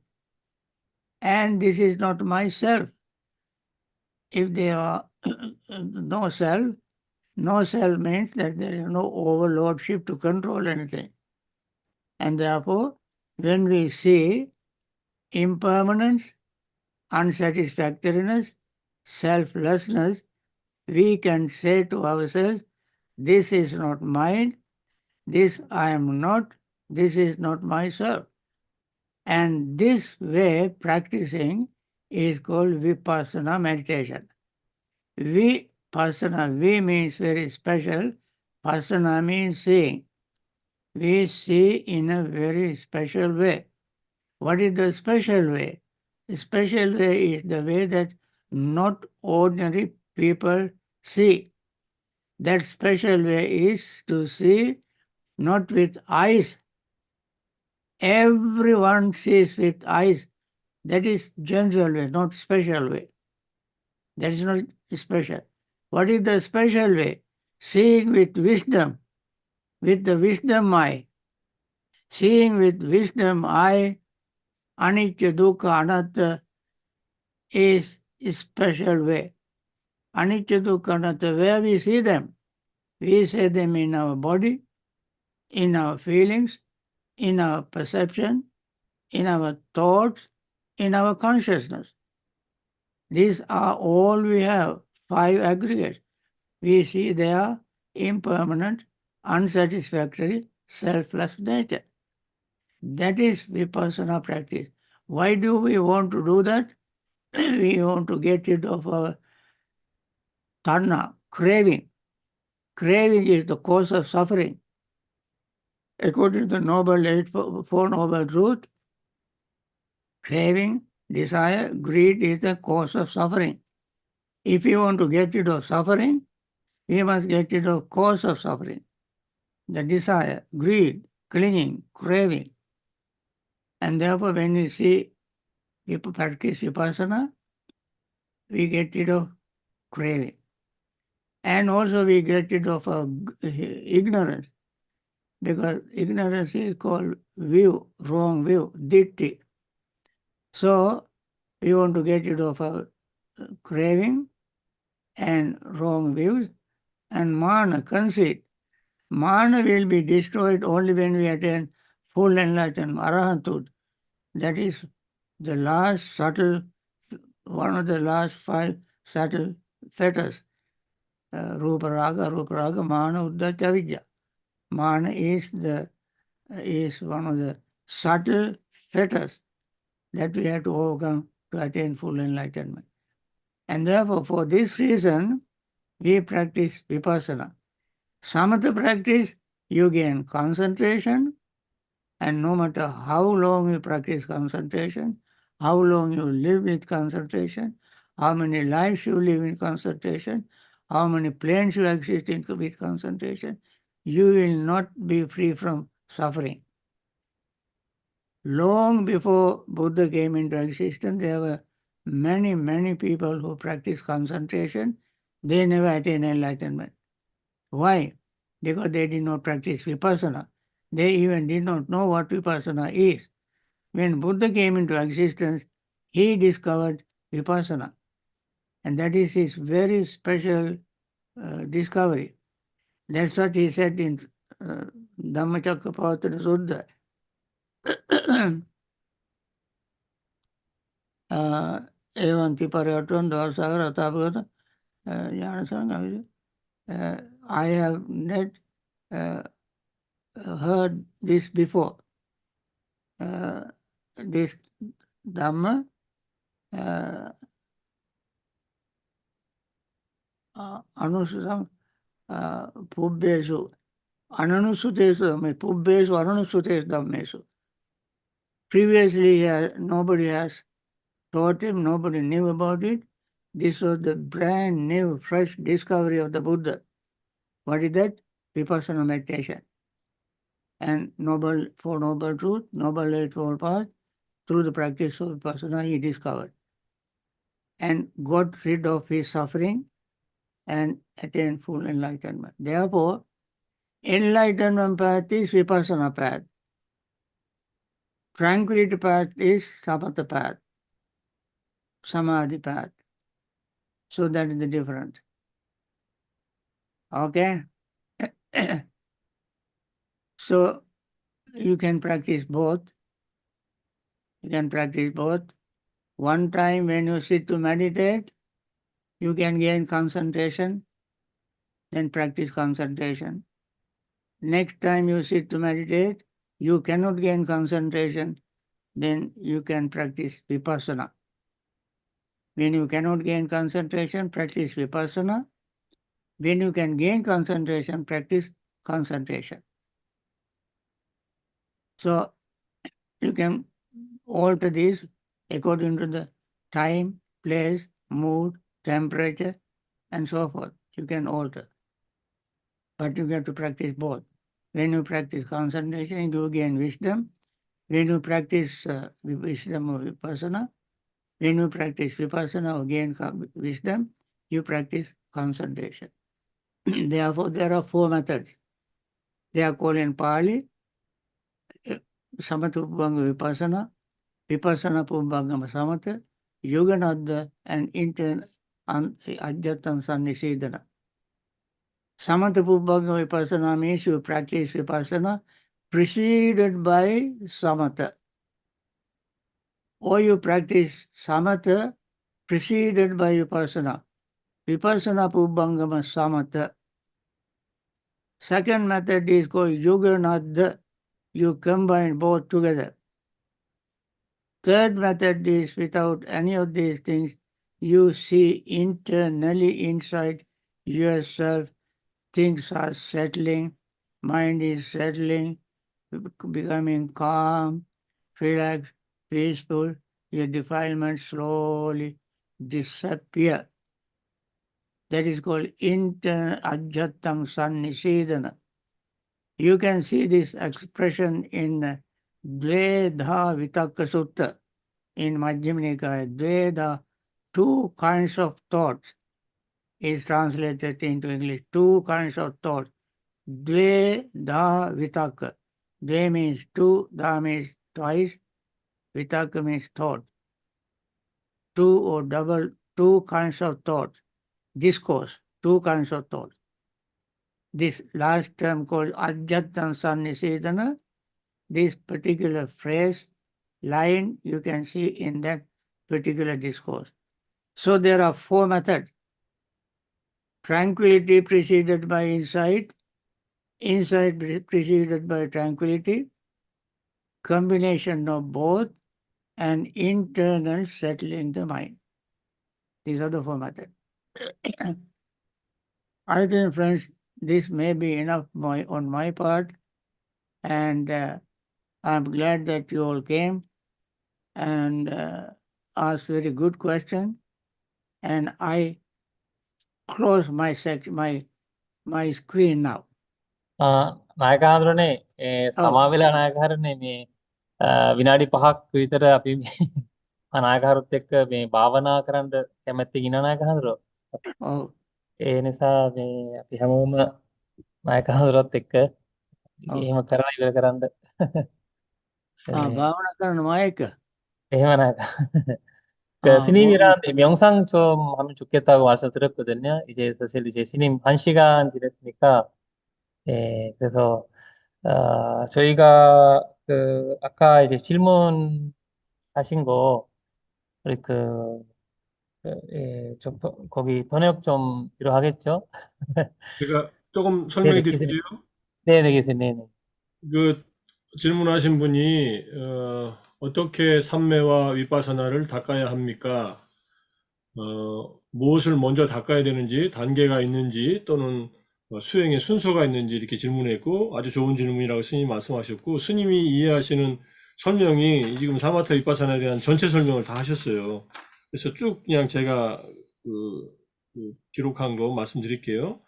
And this is not myself. If there are no self means that there is no overlordship to control anything. And therefore, when we see impermanence, unsatisfactoriness, selflessness, we can say to ourselves, this is not mine, this I am not, this is not myself. And this way practicing is called vipassana meditation. Vipassana, vi means very special, passana means seeing. We see in a very special way. What is the special way? The special way is the way that not ordinary people see. That special way is to see not with eyes. Everyone sees with eyes. That is general way, not special way. That is not special. What is the special way? Seeing with wisdom, with the wisdom eye. Seeing with wisdom eye, anicca, dukkha, anatta is a special way. Anicca, dukkha, anatta, where we see them? We see them in our body, in our feelings, in our perception, in our thoughts, in our consciousness. These are all we have, 5 aggregates. We see their impermanent, unsatisfactory, selfless nature. That is vipassana practice. Why do we want to do that? We want to get rid of our tanha, craving. Craving is the cause of suffering. According to the Four Noble Truths, craving, desire, greed is the cause of suffering. If you want to get rid of suffering, we must get rid of cause of suffering. The desire, greed, clinging, craving. And therefore, when we see people practice vipassana, we get rid of craving. And also we get rid of ignorance, because ignorance is called view, wrong view, ditti. So we want to get rid of our craving and wrong views, and mana, conceit. Mana will be destroyed only when we attain full enlightenment, arahanthood. That is the last subtle, one of the last 5 subtle fetters. Rupa raga, mana, uddhacca, avidya. Mana is one of the subtle fetters that we have to overcome to attain full enlightenment. And therefore, for this reason, we practice vipassana. Samatha practice, you gain concentration, and no matter how long you practice concentration, how long you live with concentration, how many lives you live in concentration, how many planes you exist in with concentration, you will not be free from suffering. Long before Buddha came into existence, there were many, many people who practiced concentration. They never attained enlightenment. Why? Because they did not practice vipassana. They even did not know what vipassana is. When Buddha came into existence, he discovered vipassana. And that is his very special discovery. That's what he said in Dhammacakkappavattana Sutta. Evanti Parayatvan Dvasagar Atapagata Jnanasanga. I have not heard this before. This Dhamma Anusudam Pubbeshu Ananusutesu Pubbesu Ananusutesu Dhammesu. Previously, nobody has taught him, nobody knew about it, This was the brand new, fresh discovery of the Buddha. What is that? Vipassana meditation. And Four Noble Truth, Noble Eightfold Path, through the practice of Vipassana, he discovered and got rid of his suffering and attained full enlightenment. Therefore, enlightenment path is Vipassana path. Tranquility path is Samatha path, Samadhi path. So that is the difference. Okay? So you can practice both. You can practice both. One time when you sit to meditate, you can gain concentration, then practice concentration. Next time you sit to meditate, you cannot gain concentration, then you can practice Vipassana. When you cannot gain concentration, practice Vipassana. When you can gain concentration, practice concentration. So you can alter this according to the time, place, mood, temperature, and so forth. You can alter. But you have to practice both. When you practice concentration, you gain wisdom. When you practice wisdom or Vipassana, when you practice Vipassana or gain wisdom, you practice concentration. Therefore, there are four methods. They are called in Pali, Samatha Pubbanga Vipassana, Vipassana Pubbanga Samatha, Yoganadha, and Ajjatan Sannisidana. Samatha Pubbanga Vipassana means you practice Vipassana preceded by Samatha. Or you practice Samatha preceded by Vipassana. Vipassana Pubbangama Samatha. Second method is called Yoganadha. You combine both together. Third method is without any of these things. You see internally inside yourself, things are settling, mind is settling, becoming calm, relaxed, peaceful. Your defilements slowly disappear. That is called internal ajjatam sannisidana. You can see this expression in Dvedha Vitakka Sutta in Majjhima Nikaya. Dvedha, two kinds of thoughts, is translated into English. Two kinds of thoughts. Dvedha Vitakka. Dve means two, dha means twice, vitakka means thought. Two or double, two kinds of thoughts. Discourse, two kinds of thoughts. This last term called Ajjatan Sannisidana, this particular phrase, line, you can see in that particular discourse. So there are four methods. Tranquility preceded by insight, insight preceded by tranquility, combination of both, and internal settling the mind. These are the four methods. I think, friends, this may be enough on my part, and I'm glad that you all came and asked very good question. And I close my screen now. නායක හඳුරන්නේ සමා වෙලා නායක හරනේ මේ විනාඩි 5ක් විතර අපි නායක හරුත් එක්ක මේ භාවනා කරන්න කැමැති ඉන්න නායක හඳුරෝ. ඒ නිසා මේ අපි හැමෝම නායක හඳුරත් එක්ක එහෙම කරලා ඉවර කරන්න. භාවනා කරනවා එක. එහෙම නායක. ซินี미란 명상 좀 하면 좋겠다고 말씀드렸거든요. 이제 사실 이제 스님 1시간 지냈으니까 그래서 저희가 그 아까 이제 질문하신 거 우리 좀 거기 번역 좀 필요하겠죠? 제가 조금 설명해 드릴게요. 네네, 교수님. 그 질문하신 분이 어떻게 삼매와 위파사나를 닦아야 합니까? 무엇을 먼저 닦아야 되는지, 단계가 있는지, 또는 수행의 순서가 있는지 이렇게 질문했고, 아주 좋은 질문이라고 스님이 말씀하셨고, 스님이 이해하시는 설명이 지금 사마타 위파사나에 대한 전체 설명을 다 하셨어요. 그래서 쭉 그냥 제가 기록한 거 말씀드릴게요.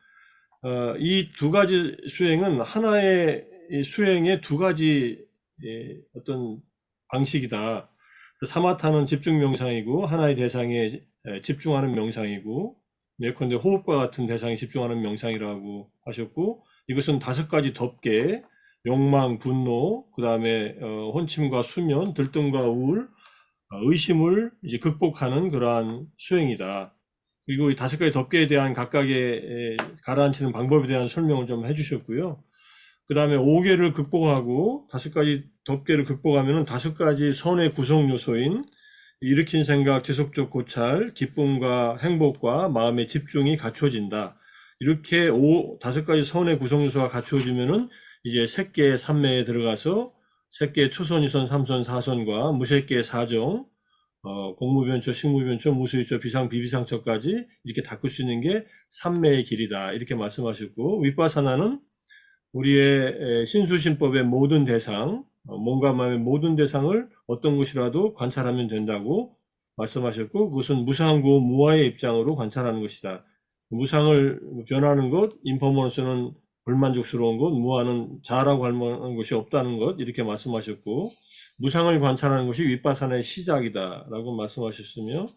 이 두 가지 수행은 하나의 수행의 두 가지 어떤 방식이다. 사마타는 집중 명상이고 하나의 대상에 집중하는 명상이고 예컨대 호흡과 같은 대상에 집중하는 명상이라고 하셨고 이것은 5가지 덮개 욕망, 분노, 그 다음에 혼침과 수면, 들뜸과 우울, 의심을 이제 극복하는 그러한 수행이다. 그리고 이 5가지 덮개에 대한 각각의 가라앉히는 방법에 대한 설명을 좀 해주셨고요. 그 다음에 5개를 극복하고 5가지 덮개를 극복하면은 5가지 선의 구성 요소인 일으킨 생각, 지속적 고찰, 기쁨과 행복과 마음의 집중이 갖춰진다. 이렇게 5가지 선의 구성 요소가 갖춰지면은 이제 색계의 삼매에 들어가서 색계의 초선, 이선, 삼선, 사선과 무색계의 사정, 공무변처, 식무변처, 무수유처, 비상, 비비상처까지 이렇게 닦을 수 있는 게 삼매의 길이다. 이렇게 말씀하셨고 위파사나는 우리의 신수신법의 모든 대상, 몸과 마음의 모든 대상을 어떤 것이라도 관찰하면 된다고 말씀하셨고 그것은 무상고 무아의 입장으로 관찰하는 것이다. 무상을 변하는 것, 임퍼머넌스는 불만족스러운 것, 무아는 자라고 할 만한 것이 없다는 것 이렇게 말씀하셨고 무상을 관찰하는 것이 위파사나의 시작이다 라고 말씀하셨으며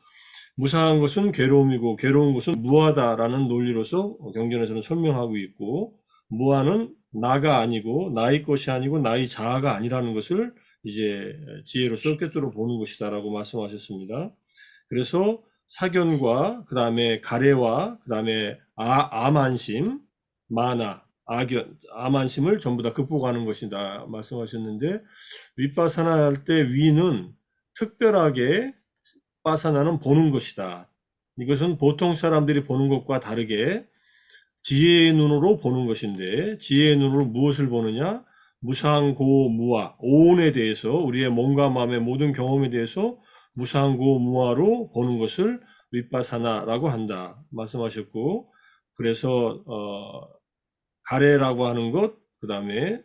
무상한 것은 괴로움이고 괴로운 것은 무아다라는 논리로서 경전에서는 설명하고 있고 무아는 나가 아니고 나의 것이 아니고 나의 자아가 아니라는 것을 이제 지혜로서 꿰뚫어 보는 것이다라고 말씀하셨습니다. 그래서 사견과 그 다음에 가래와 그 다음에 암안심, 마나, 악연, 암안심을 전부 다 극복하는 것이다 말씀하셨는데 윗바사나 할 때 위는 특별하게 바사나는 보는 것이다. 이것은 보통 사람들이 보는 것과 다르게 지혜의 눈으로 보는 것인데 지혜의 눈으로 무엇을 보느냐? 무상고무아, 오온에 대해서 우리의 몸과 마음의 모든 경험에 대해서 무상고무아로 보는 것을 윗바사나라고 한다 말씀하셨고 그래서 가래라고 하는 것, 그 다음에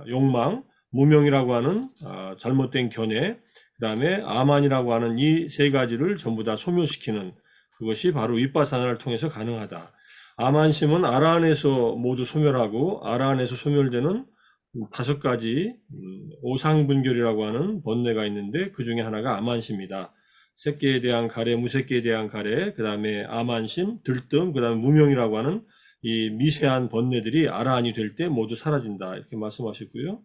욕망, 무명이라고 하는 잘못된 견해, 그 다음에 아만이라고 하는 이 3가지를 전부 다 소멸시키는 그것이 바로 윗바사나를 통해서 가능하다. 아만심은 아라한에서 모두 소멸하고 아라한에서 소멸되는 5가지 오상분결이라고 하는 번뇌가 있는데 그 중에 하나가 아만심이다. 색계에 대한 가래, 무색계에 대한 가래, 그 다음에 아만심, 들뜸, 그 다음에 무명이라고 하는 이 미세한 번뇌들이 아라한이 될 때 모두 사라진다. 이렇게 말씀하셨고요.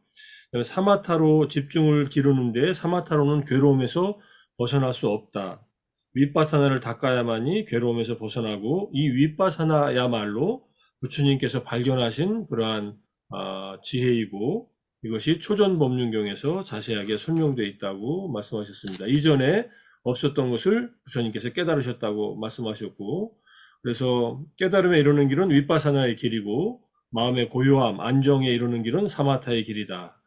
사마타로 집중을 기르는데 사마타로는 괴로움에서 벗어날 수 없다. 윗바사나를 닦아야만이 괴로움에서 벗어나고 이 윗바사나야말로 부처님께서 발견하신 그러한 지혜이고 이것이 초전법륜경에서 자세하게 설명되어 있다고 말씀하셨습니다. 이전에 없었던 것을 부처님께서 깨달으셨다고 말씀하셨고 그래서 깨달음에 이르는 길은 윗바사나의 길이고 마음의 고요함, 안정에 이르는 길은 사마타의 길이다.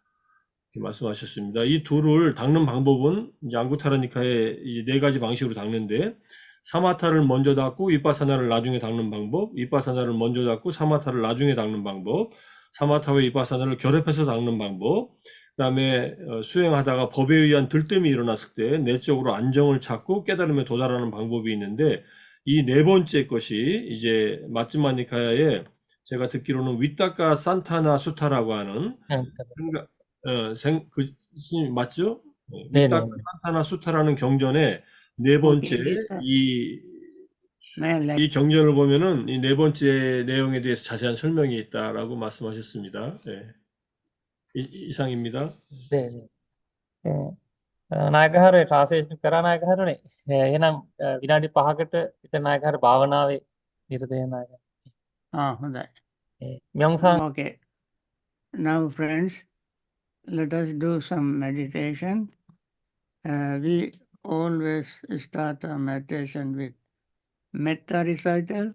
이렇게 말씀하셨습니다. 이 둘을 닦는 방법은 이제 앙구타라니카의 이제 4가지 방식으로 닦는데 사마타를 먼저 닦고 윗바사나를 나중에 닦는 방법, 윗바사나를 먼저 닦고 사마타를 나중에 닦는 방법, 사마타와 윗바사나를 결합해서 닦는 방법, 그 다음에 수행하다가 법에 의한 들뜸이 일어났을 때 내적으로 안정을 찾고 깨달음에 도달하는 방법이 있는데 이 4번째 것이 이제 마츠마니카야의 제가 듣기로는 위타카 산타나 수타라고 하는 그 맞죠? 네네. 위타카 산타나 수타라는 경전의 4번째 이 경전을 보면은 이 4번째 내용에 대해서 자세한 설명이 있다라고 말씀하셨습니다. 네. 이상입니다. 네네. නායකහරු ට්‍රාන්ස්ලේෂන් කරා නායකහරුනේ. එහෙනම් විනාඩි 5කට විතර නායකහරු භාවනාවේ නිරත වෙන නායකහරු. හොඳයි. 명상 Okay. Now, friends, let us do some meditation. We always start our meditation with metta recital,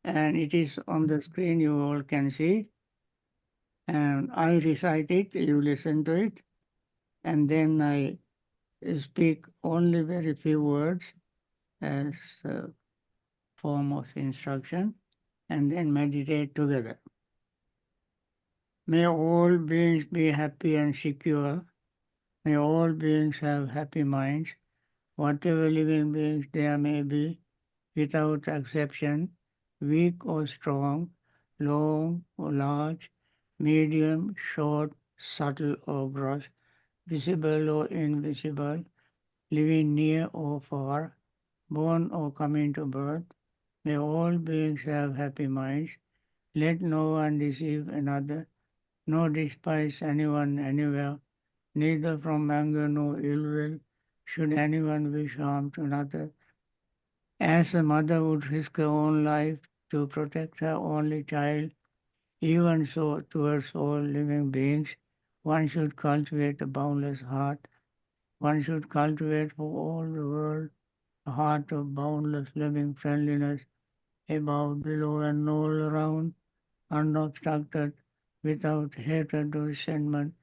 and it is on the screen, you all can see. And I recite it, you listen to it, and then I speak only very few words as a form of instruction, and then meditate together. May all beings be happy and secure. May all beings have happy minds. Whatever living beings there may be, without exception, weak or strong, long or large, medium, short, subtle or gross, visible or invisible, living near or far, born or coming to birth. May all beings have happy minds. Let no one deceive another, nor despise anyone anywhere, neither from anger nor ill will should anyone wish harm to another. As a mother would risk her own life to protect her only child, even so towards all living beings, one should cultivate a boundless heart. One should cultivate for all the world a heart of boundless loving friendliness, above, below, and all around, unobstructed, without hatred or resentment.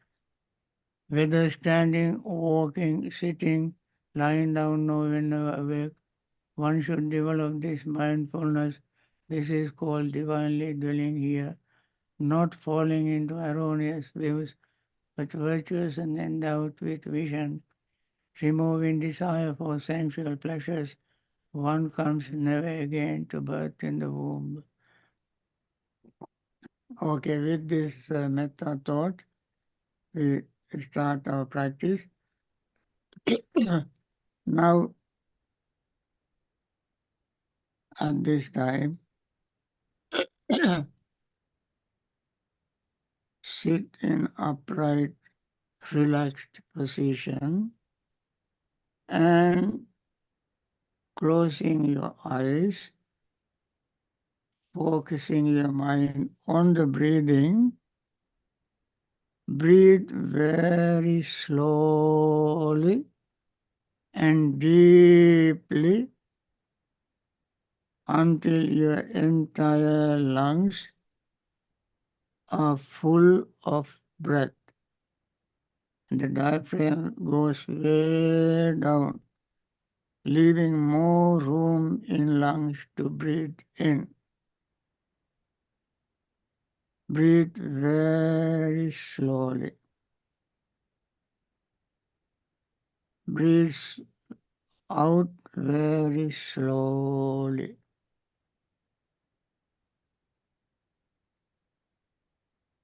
Whether standing, walking, sitting, lying down, or whenever awake, one should develop this mindfulness. This is called divinely dwelling here, not falling into erroneous views, but virtuous and endowed with vision, removing desire for sensual pleasures. One comes never again to birth in the womb. Okay, with this metta thought, we start our practice. Now, at this time, sit in upright, relaxed position and closing your eyes, focusing your mind on the breathing. Breathe very slowly and deeply until your entire lungs are full of breath. And the diaphragm goes way down, leaving more room in lungs to breathe in. Breathe very slowly. Breathe out very slowly.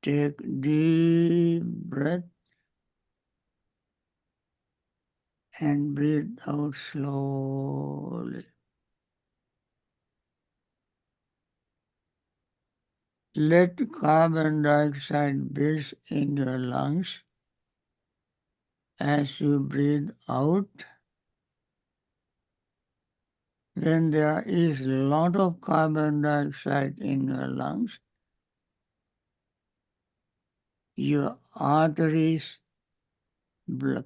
Take deep breath and breathe out slowly. Let carbon dioxide build in your lungs as you breathe out. When there is a lot of carbon dioxide in your lungs, your arteries,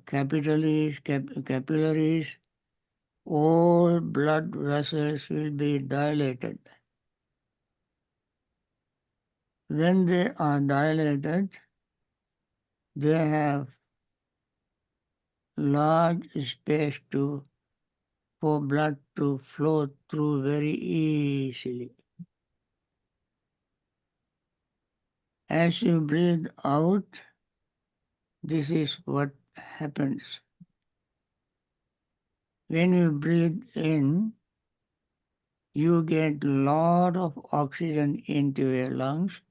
capillaries, all blood vessels will be dilated. When they are dilated, they have large space for blood to flow through very easily. As you breathe out, this is what happens. When you breathe in, you get a lot of oxygen into your lungs,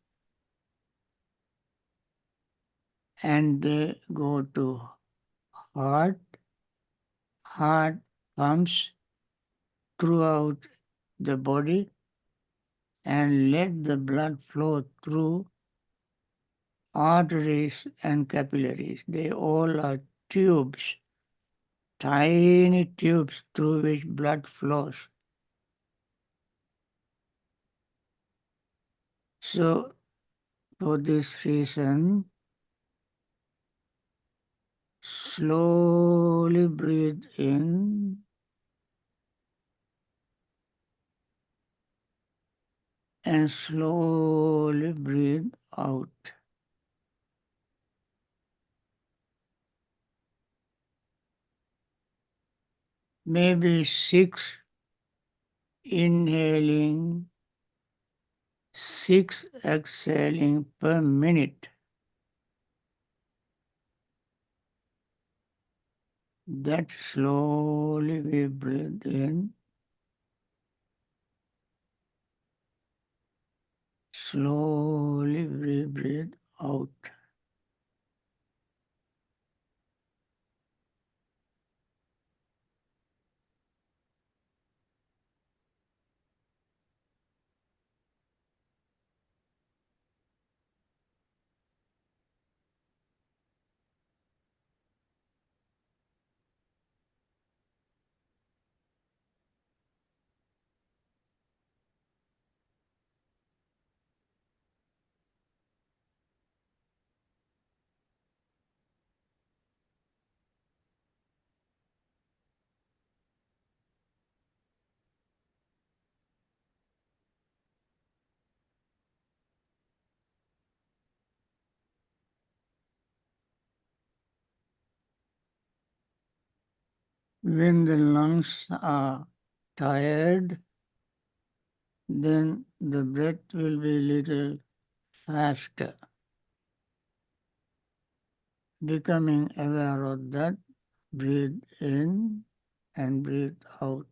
and they go to heart. Heart pumps throughout the body and let the blood flow through arteries and capillaries. They all are tubes, tiny tubes through which blood flows. So, for this reason, slowly breathe in and slowly breathe out. Maybe 6 inhaling, 6 exhaling per minute. That slowly we breathe in slowly breathe out. When the lungs are tired, then the breath will be little faster. Becoming aware of that, breathe in and breathe out.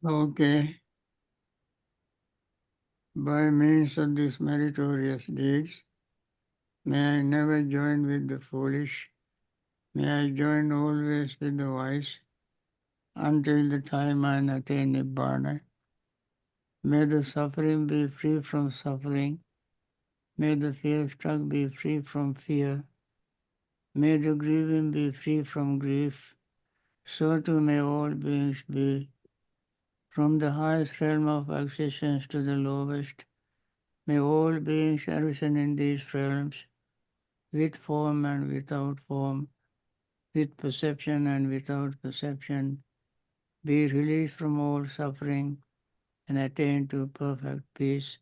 Okay. By means of these meritorious deeds, may I never join with the foolish, may I join always with the wise, until the time I attain Nibbana. May the suffering be free from suffering, may the fear-struck be free from fear, may the grieving be free from grief, so too may all beings be. From the highest realm of existence to the lowest, may all beings arisen in these realms, with form and without form, with perception and without perception, be released from all suffering and attain to perfect peace.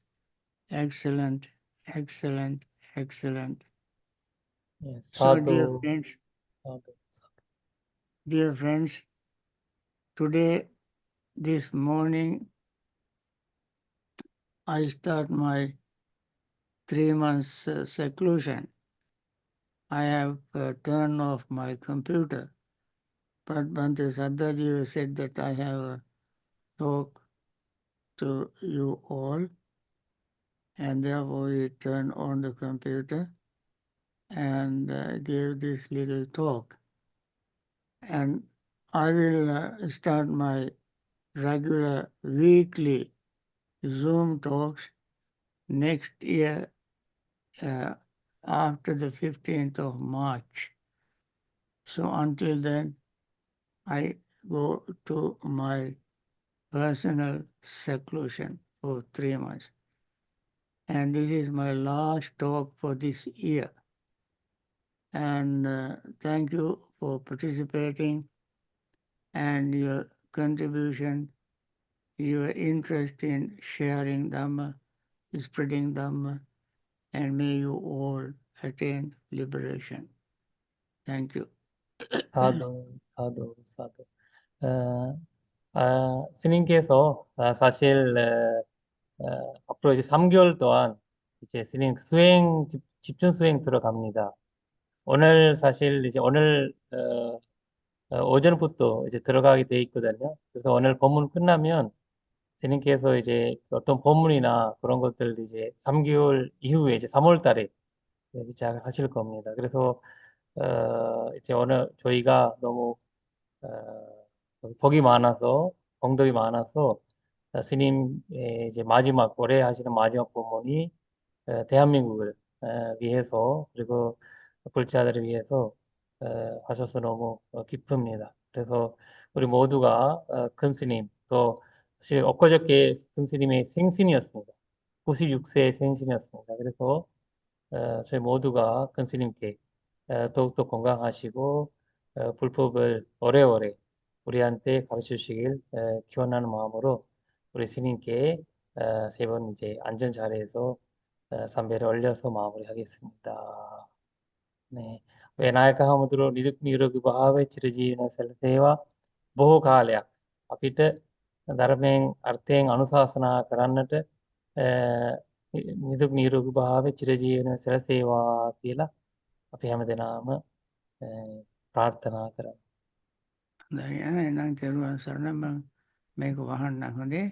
Excellent, excellent, excellent. Yes, So, sadhu, sadhu. dear friends, today, this morning, I start my 3 months seclusion. I have turned off my computer, but Bante Sadhaji said that I have a talk to you all, and therefore we turned on the computer and gave this little talk. And I will start my regular weekly Zoom talks next year after the 15th of March. So until then, I go to my personal seclusion for 3 months. And this is my last talk for this year. And thank you for participating and your contribution, your interest in sharing Dhamma, spreading Dhamma, and may you all attain liberation. Thank you. 사도, 사도, 사도. 스님께서 사실 앞으로 이제 3개월 동안 이제 스님 집중 수행 들어갑니다. 오늘 사실 이제 오늘 오전부터 이제 들어가게 돼 있거든요. 그래서 오늘 법문 끝나면 스님께서 이제 어떤 법문이나 그런 것들 이제 3개월 이후에 이제 3월 달에 시작을 하실 겁니다. 그래서 이제 오늘 저희가 너무 복이 많아서 공덕이 많아서 스님의 이제 마지막 올해 하시는 마지막 법문이 대한민국을 위해서 그리고 불자들을 위해서 하셔서 너무 기쁩니다. 그래서 우리 모두가 큰 스님 또 사실 엊그저께 큰 스님의 생신이었습니다. 96세의 생신이었습니다. 그래서 저희 모두가 큰 스님께 더욱더 건강하시고 불법을 오래오래 우리한테 가르쳐 주시길 기원하는 마음으로 우리 스님께 세 번 이제 안전 자리에서 삼배를 올려서 마무리하겠습니다. 네. Vinayaka හමුදුරුවෝ නිදුක් නිරෝගී භාවයේ චිරජීවන සැලසේවා බොහෝ කාලයක් අපිට ධර්මයෙන් අර්ථයෙන් අනුශාසනා කරන්නට නිදුක් නිරෝගී භාවයේ චිරජීවන සැලසේවා කියලා අපි හැමදෙනාම ප්‍රාර්ථනා කරමු. Nang teruan sarana mang may kuwahan na kundi